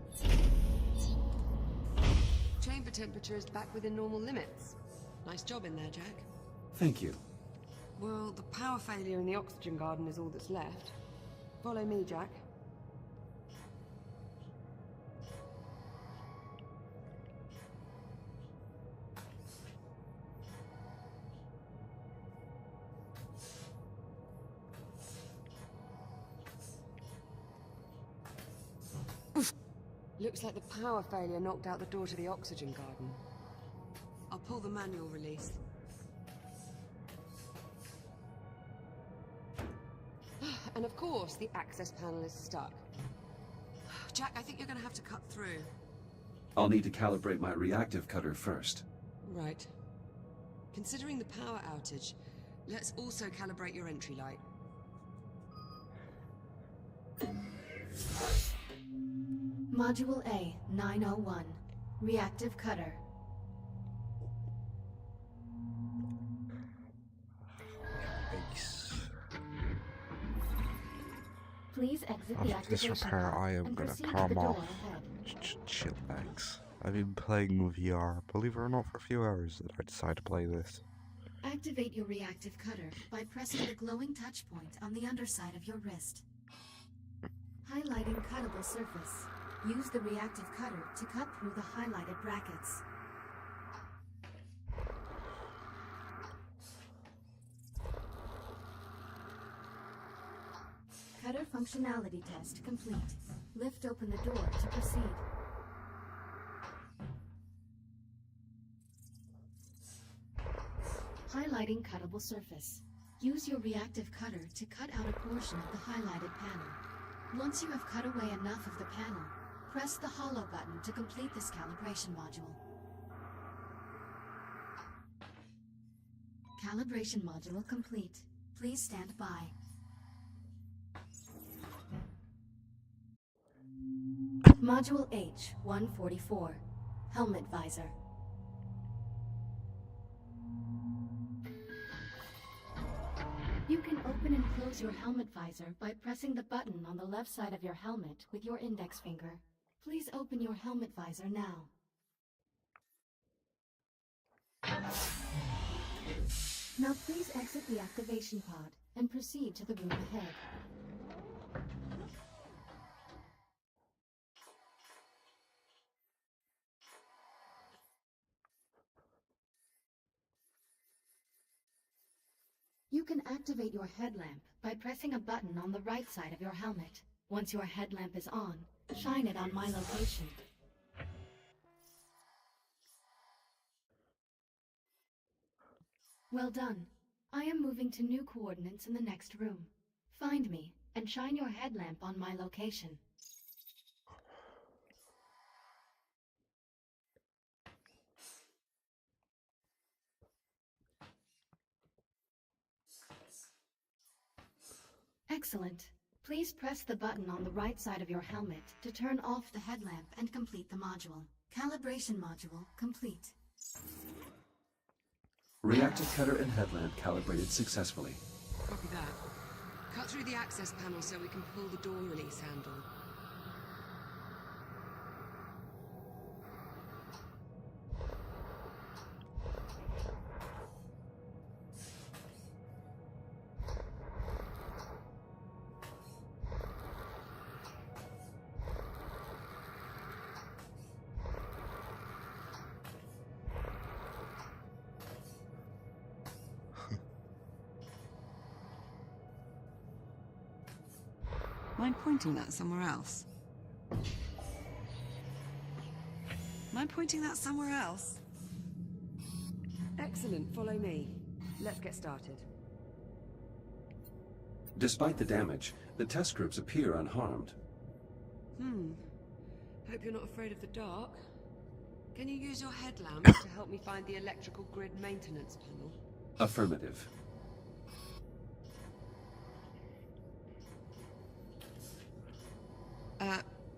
Chamber temperature is back within normal limits. Nice job in there, Jack. Thank you. Well, the power failure in the oxygen garden is all that's left. Follow me, Jack. Looks like the power failure knocked out the door to the oxygen garden. I'll pull the manual release. And of course, the access panel is stuck. Jack, I think you're gonna have to cut through. I'll need to calibrate my reactive cutter first. Right. Considering the power outage, let's also calibrate your entry light. Module A 901. Reactive cutter. Ace. Please exit the After activation this repair, pod I am and gonna proceed to calm the door off. ahead. Chillax. I've been playing VR, believe it or not, for a few hours that I decided to play this. Activate your reactive cutter by pressing the glowing touch point on the underside of your wrist. Highlighting cuttable surface. Use the reactive cutter to cut through the highlighted brackets. Cutter functionality test complete. Lift open the door to proceed. Highlighting cuttable surface. Use your reactive cutter to cut out a portion of the highlighted panel. Once you have cut away enough of the panel, press the hollow button to complete this calibration module. Calibration module complete. Please stand by. Module H-144. Helmet visor. You can open and close your helmet visor by pressing the button on the left side of your helmet with your index finger. Please open your helmet visor now. Now please exit the activation pod and proceed to the room ahead. You can activate your headlamp by pressing a button on the right side of your helmet. Once your headlamp is on, shine it on my location. Well done. I am moving to new coordinates in the next room. Find me and shine your headlamp on my location. Excellent. Please press the button on the right side of your helmet to turn off the headlamp and complete the module. Calibration module complete. Reactive cutter and headlamp calibrated successfully. Copy that. Cut through the access panel so we can pull the door release handle. Mind pointing that somewhere else? Mind pointing that somewhere else? Excellent, follow me. Let's get started. Despite the damage, the test groups appear unharmed. Hope you're not afraid of the dark. Can you use your headlamp to help me find the electrical grid maintenance panel? Affirmative.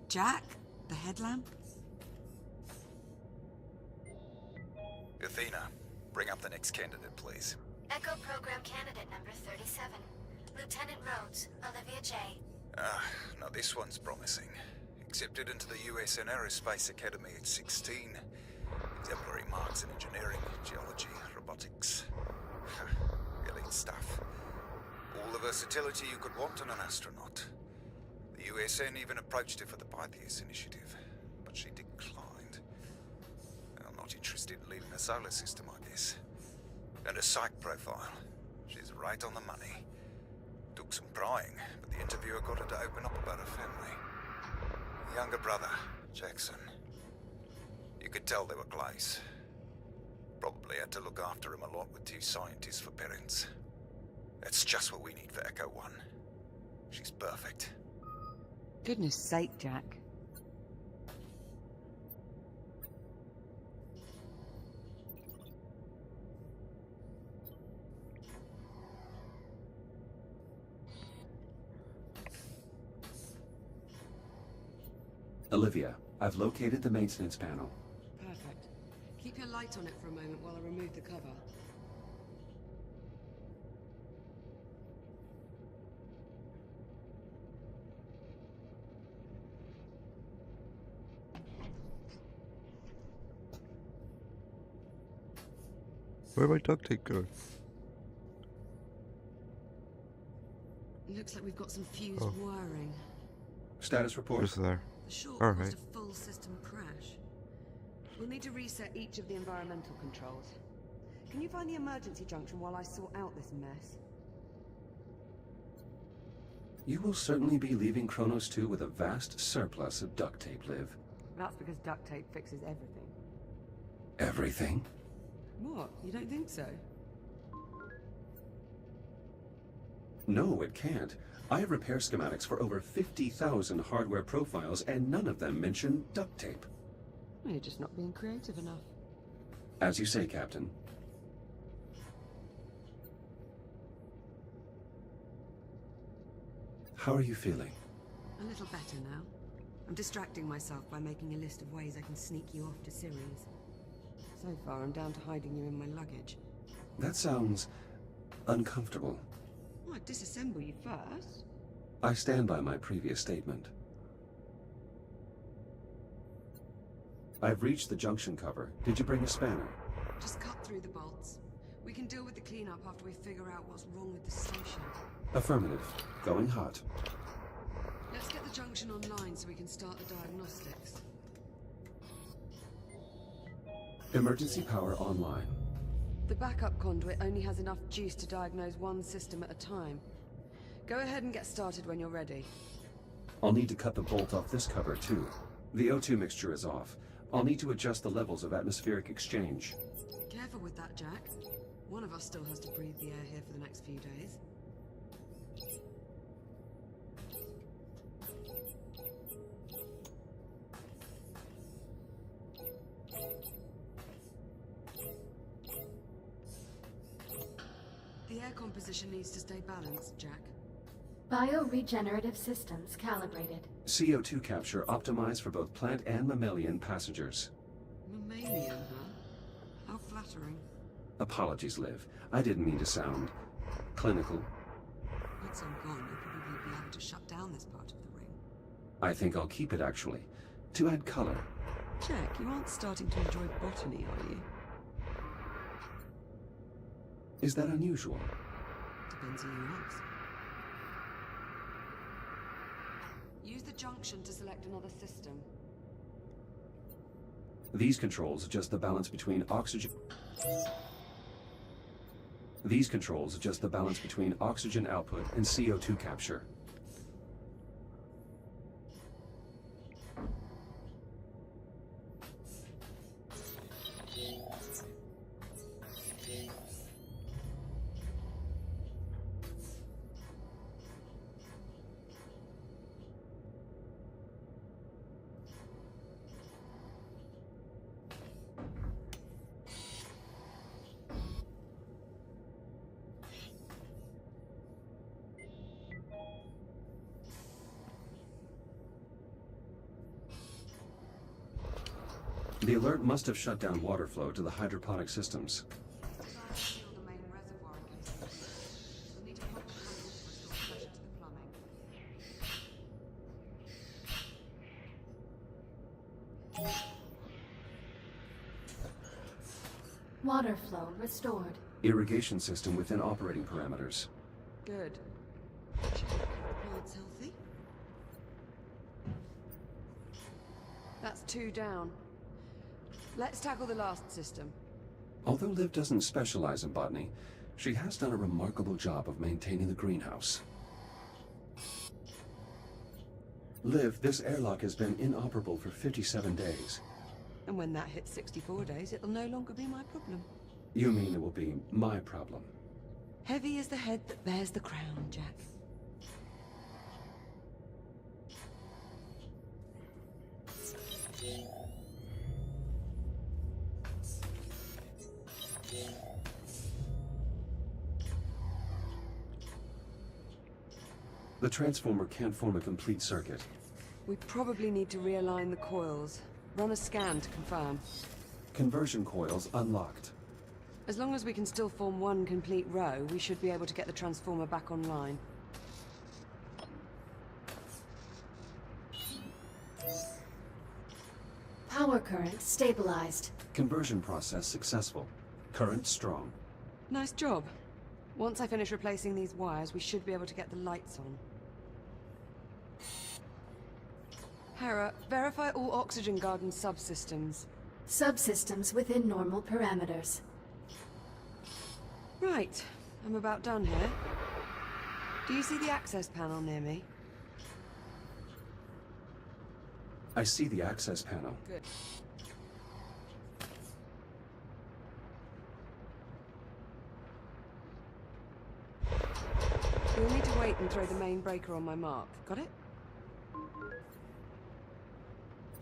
Jack? The headlamp? Athena, bring up the next candidate, please. Echo Program Candidate number 37. Lieutenant Rhodes, Olivia J. Now this one's promising. Accepted into the USN Aerospace Academy at 16. Exemplary marks in engineering, geology, robotics. Elite stuff. All the versatility you could want in an astronaut. The USN even approached her for the Pythias initiative, but she declined. I'm not interested in leaving the solar system, I guess. And her psych profile. She's right on the money. Took some prying, but the interviewer got her to open up about her family. Younger brother, Jackson. You could tell they were close. Probably had to look after him a lot with 2 scientists for parents. That's just what we need for Echo 1. She's perfect. Goodness sake, Jack. Olivia, I've located the maintenance panel. Perfect. Keep your light on it for a moment while I remove the cover. Where'd my duct tape go? Looks like we've got some fused Oh. wiring. Status report. Just there. The short All caused right. a full system crash. We'll need to reset each of the environmental controls. Can you find the emergency junction while I sort out this mess? You will certainly be leaving Kronos 2 with a vast surplus of duct tape, Liv. That's because duct tape fixes everything. Everything? What? You don't think so? No, it can't. I have repair schematics for over 50,000 hardware profiles, and none of them mention duct tape. You're just not being creative enough. As you say, Captain. How are you feeling? A little better now. I'm distracting myself by making a list of ways I can sneak you off to Ceres. So far, I'm down to hiding you in my luggage. That sounds uncomfortable. Well, I'd disassemble you first. I stand by my previous statement. I've reached the junction cover. Did you bring a spanner? Just cut through the bolts. We can deal with the cleanup after we figure out what's wrong with the station. Affirmative. Going hot. Let's get the junction online so we can start the diagnostics. Emergency power online. The backup conduit only has enough juice to diagnose one system at a time. Go ahead and get started when you're ready. I'll need to cut the bolt off this cover, too. The O2 mixture is off. I'll need to adjust the levels of atmospheric exchange. Careful with that, Jack. One of us still has to breathe the air here for the next few days. The air composition needs to stay balanced, Jack. Bioregenerative systems calibrated. CO2 capture optimized for both plant and mammalian passengers. Mammalian, huh? How flattering. Apologies, Liv. I didn't mean to sound clinical. Once I'm gone, you'll probably be able to shut down this part of the ring. I think I'll keep it, actually, to add color. Jack, you aren't starting to enjoy botany, are you? Is that unusual? Depends who you ask. Use the junction to select another system. These controls adjust the balance between oxygen... These controls adjust the balance between oxygen output and CO2 capture. The alert must have shut down water flow to the hydroponic systems. Seal the main reservoir in case we'll need to pump the tunnel to restore pressure to the plumbing. Water flow restored. Irrigation system within operating parameters. Good. Should keep the plants healthy. That's 2 down. Let's tackle the last system. Although Liv doesn't specialize in botany, she has done a remarkable job of maintaining the greenhouse. Liv, this airlock has been inoperable for 57 days. And when that hits 64 days, it'll no longer be my problem. You mean it will be my problem? Heavy is the head that bears the crown, Jack. The transformer can't form a complete circuit. We probably need to realign the coils. Run a scan to confirm. Conversion coils unlocked. As long as we can still form one complete row, we should be able to get the transformer back online. Power current stabilized. Conversion process successful. Current strong. Nice job. Once I finish replacing these wires, we should be able to get the lights on. Hera, verify all Oxygen Garden subsystems. Subsystems within normal parameters. Right. I'm about done here. Do you see the access panel near me? I see the access panel. Good. You'll need to wait and throw the main breaker on my mark. Got it?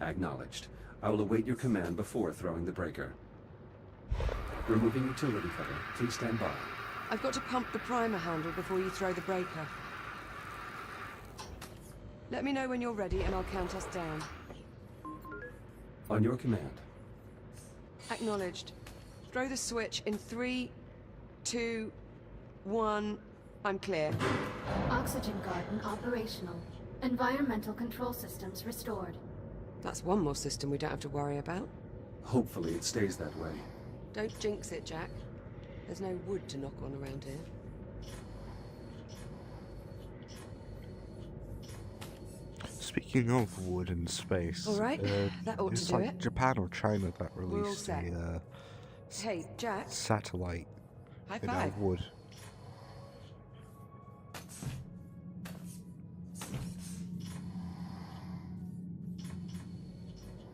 Acknowledged. I will await your command before throwing the breaker. Removing utility cover. Please stand by. I've got to pump the primer handle before you throw the breaker. Let me know when you're ready and I'll count us down. On your command. Acknowledged. Throw the switch in 3, 2, 1. I'm clear. Oxygen garden operational. Environmental control systems restored. That's one more system we don't have to worry about. Hopefully it stays that way. Don't jinx it, Jack. There's no wood to knock on around here. Speaking of wood and space, All right, that ought to it's do like it. Japan or China that all released set. a Hey, Jack. satellite High made out five. of wood.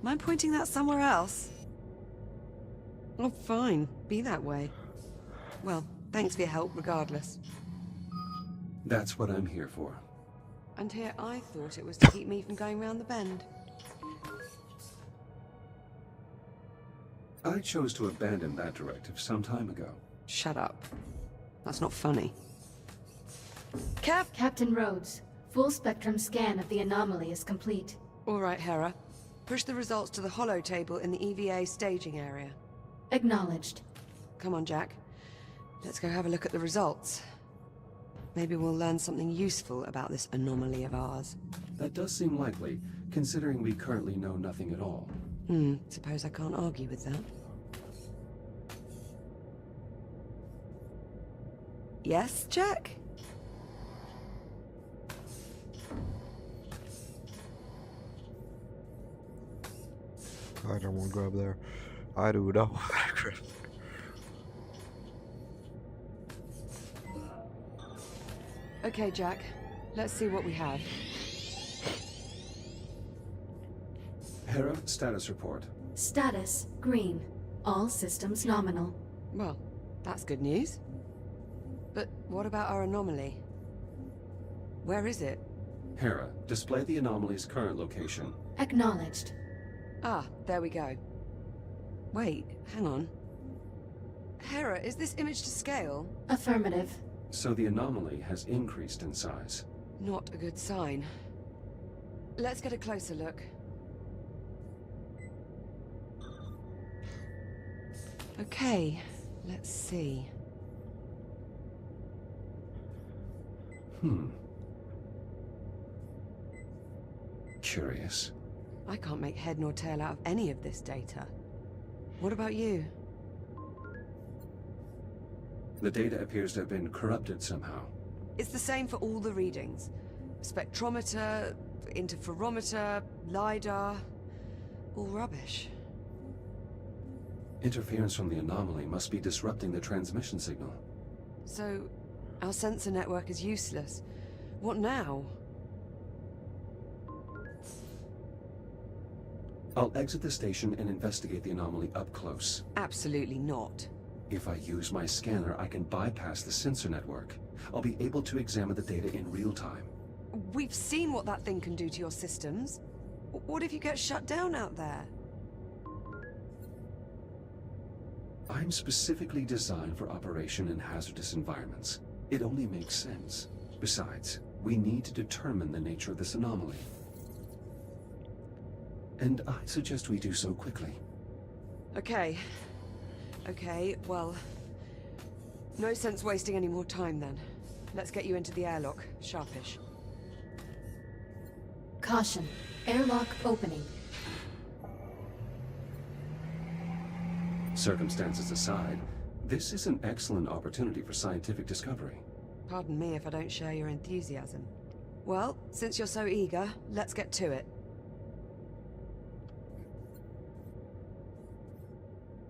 Mind pointing that somewhere else? Oh, fine. Be that way. Well, thanks for your help, regardless. That's what I'm here for. And here I thought it was to keep me from going round the bend. I chose to abandon that directive some time ago. Shut up. That's not funny. Captain Rhodes, full spectrum scan of the anomaly is complete. All right, Hera. Push the results to the holo table in the EVA staging area. Acknowledged. Come on, Jack. Let's go have a look at the results. Maybe we'll learn something useful about this anomaly of ours. That does seem likely, considering we currently know nothing at all. Suppose I can't argue with that. Yes, Jack? I don't want to go up there. I do not. Okay, Jack. Let's see what we have. Hera, status report. Status green. All systems nominal. Well, that's good news. But what about our anomaly? Where is it? Hera, display the anomaly's current location. Acknowledged. Ah, there we go. Wait, hang on. Hera, is this image to scale? Affirmative. So the anomaly has increased in size. Not a good sign. Let's get a closer look. Okay, let's see. Curious. I can't make head nor tail out of any of this data. What about you? The data appears to have been corrupted somehow. It's the same for all the readings. Spectrometer, interferometer, LiDAR. All rubbish. Interference from the anomaly must be disrupting the transmission signal. So, our sensor network is useless. What now? I'll exit the station and investigate the anomaly up close. Absolutely not. If I use my scanner, I can bypass the sensor network. I'll be able to examine the data in real time. We've seen what that thing can do to your systems. What if you get shut down out there? I'm specifically designed for operation in hazardous environments. It only makes sense. Besides, we need to determine the nature of this anomaly. And I suggest we do so quickly. Okay. Okay, well... no sense wasting any more time then. Let's get you into the airlock, sharpish. Caution. Airlock opening. Circumstances aside, this is an excellent opportunity for scientific discovery. Pardon me if I don't share your enthusiasm. Well, since you're so eager, let's get to it.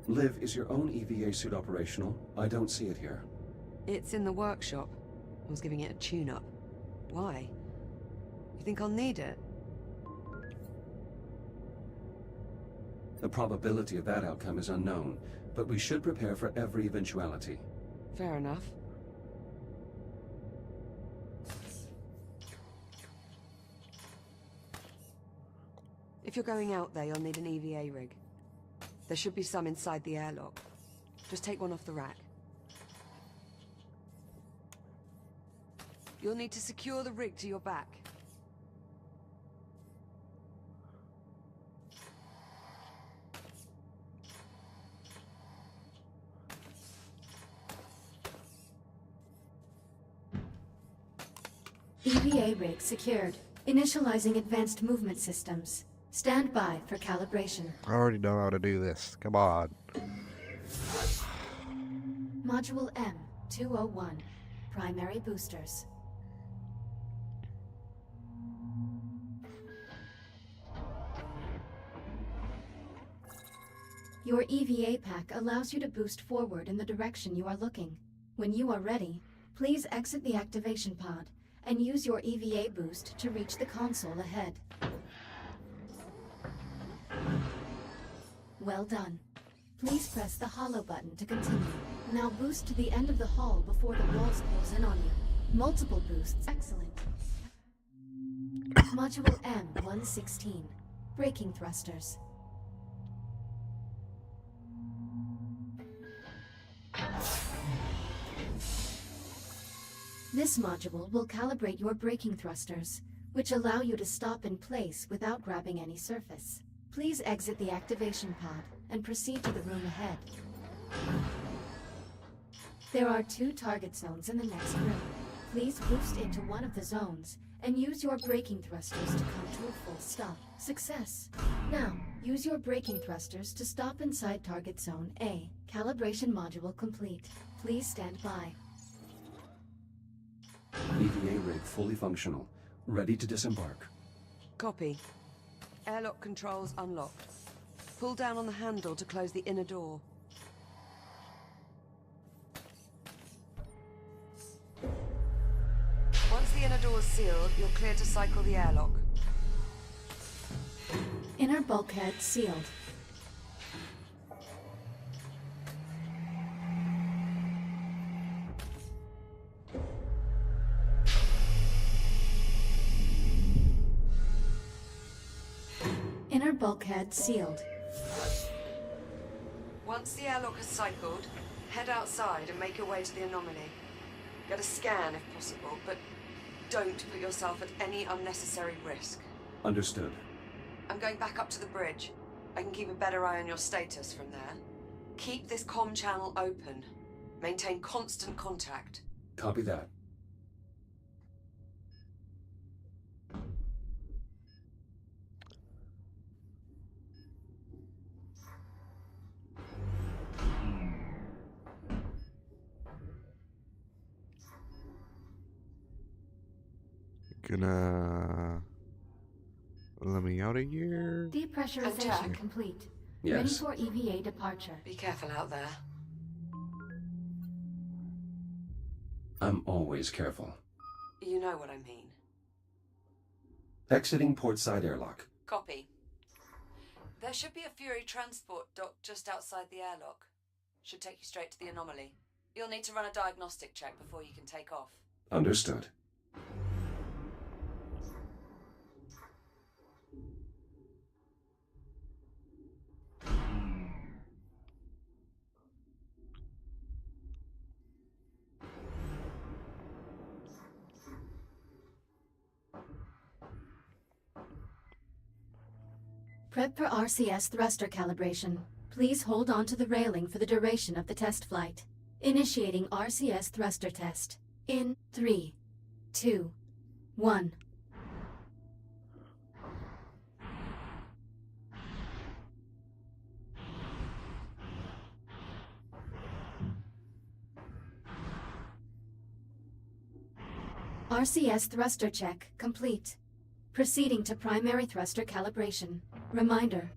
Liv, is your own EVA suit operational? I don't see it here. It's in the workshop. I was giving it a tune-up. Why? You think I'll need it? The probability of that outcome is unknown, but we should prepare for every eventuality. Fair enough. If you're going out there, you'll need an EVA rig. There should be some inside the airlock. Just take one off the rack. You'll need to secure the rig to your back. EVA rig secured. Initializing advanced movement systems. Stand by for calibration. I already know how to do this. Come on. Module M201. Primary boosters. Your EVA pack allows you to boost forward in the direction you are looking. When you are ready, please exit the activation pod and use your EVA boost to reach the console ahead. Well done. Please press the hollow button to continue. Now boost to the end of the hall before the walls close in on you. Multiple boosts. Excellent. Module M116. Braking thrusters. This module will calibrate your braking thrusters, which allow you to stop in place without grabbing any surface. Please exit the activation pod and proceed to the room ahead. There are 2 target zones in the next room. Please boost into one of the zones and use your braking thrusters to come to a full stop. Success! Now, use your braking thrusters to stop inside target zone A. Calibration module complete. Please stand by. EVA rig fully functional. Ready to disembark. Copy. Airlock controls unlocked. Pull down on the handle to close the inner door. Once the inner door is sealed, you're clear to cycle the airlock. Inner bulkhead sealed. Inner bulkhead sealed. Once the airlock has cycled, head outside and make your way to the anomaly. Get a scan if possible, but don't put yourself at any unnecessary risk. Understood. I'm going back up to the bridge. I can keep a better eye on your status from there. Keep this comm channel open. Maintain constant contact. Copy that. Gonna let me out of here. Depressurization Jack. complete. Yes. Ready for EVA departure. Be careful out there. I'm always careful. You know what I mean. Exiting portside airlock. Copy. There should be a Fury transport dock just outside the airlock. Should take you straight to the anomaly. You'll need to run a diagnostic check before you can take off. Understood. Prep for RCS thruster calibration. Please hold on to the railing for the duration of the test flight. Initiating RCS thruster test. In 3, 2, 1. RCS thruster check complete. Proceeding to primary thruster calibration. Reminder,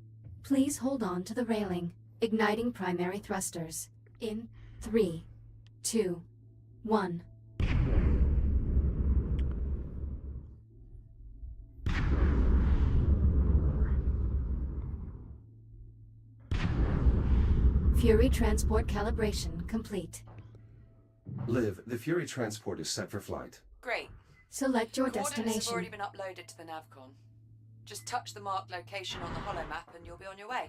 please hold on to the railing. Igniting primary thrusters. In 3, 2, 1. Fury transport calibration complete. Liv, the Fury transport is set for flight. Great. Select your Coordinates have already destination. been uploaded to the Navcon. Just touch the marked location on the holomap and you'll be on your way.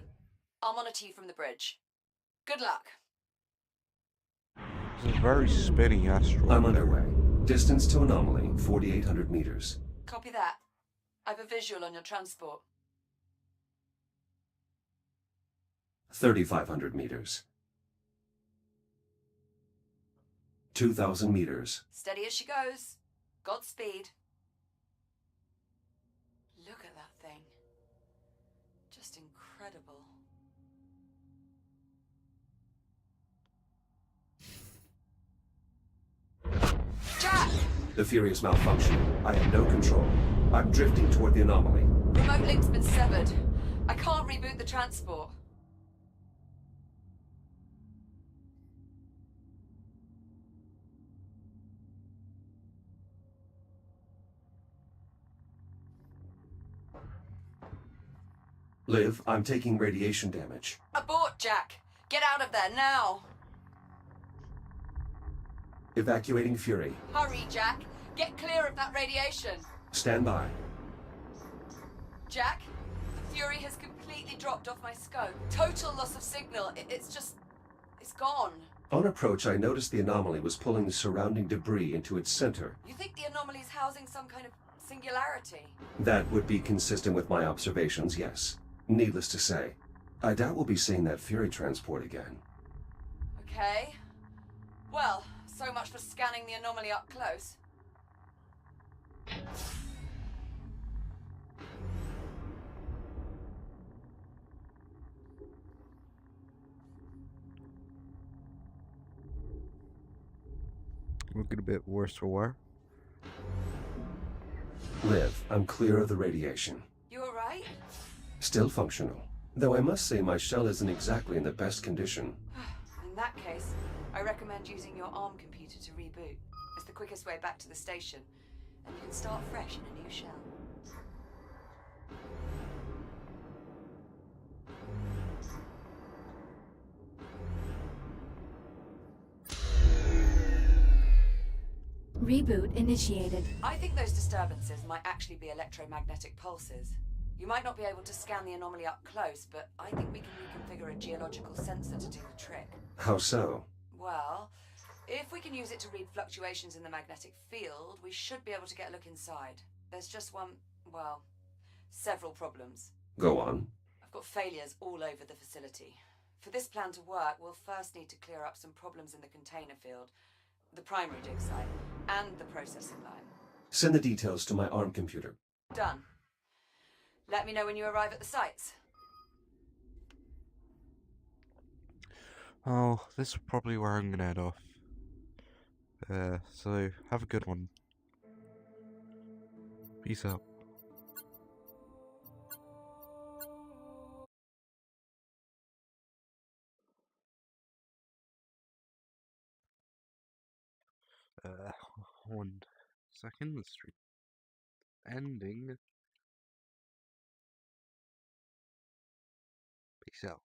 I'll monitor you from the bridge. Good luck. This is a very spinny asteroid. I'm underway. Distance to anomaly, 4,800 meters. Copy that. I've a visual on your transport. 3,500 meters. 2,000 meters. Steady as she goes. Godspeed. Look at that thing. Just incredible. Jack! The Fury is malfunctioning. I have no control. I'm drifting toward the anomaly. Remote link's been severed. I can't reboot the transport. Liv, I'm taking radiation damage. Abort, Jack! Get out of there now! Evacuating Fury. Hurry, Jack! Get clear of that radiation! Stand by. Jack, the Fury has completely dropped off my scope. Total loss of signal. It's gone. On approach, I noticed the anomaly was pulling the surrounding debris into its center. You think the anomaly's housing some kind of singularity? That would be consistent with my observations, yes. Needless to say, I doubt we'll be seeing that Fury transport again. Okay. Well, so much for scanning the anomaly up close. Looking a bit worse for wear. Liv, I'm clear of the radiation. You alright? Still functional. Though I must say my shell isn't exactly in the best condition. In that case, I recommend using your ARM computer to reboot. It's the quickest way back to the station, and you can start fresh in a new shell. Reboot initiated. I think those disturbances might actually be electromagnetic pulses. You might not be able to scan the anomaly up close, but I think we can reconfigure a geological sensor to do the trick. How so? Well, if we can use it to read fluctuations in the magnetic field, we should be able to get a look inside. There's just several problems. Go on. I've got failures all over the facility. For this plan to work, we'll first need to clear up some problems in the container field, the primary dig site, and the processing line. Send the details to my ARM computer. Done. Let me know when you arrive at the sites. Oh, this is probably where I'm gonna head off. So have a good one. Peace out. One second, the stream ending. Peace out.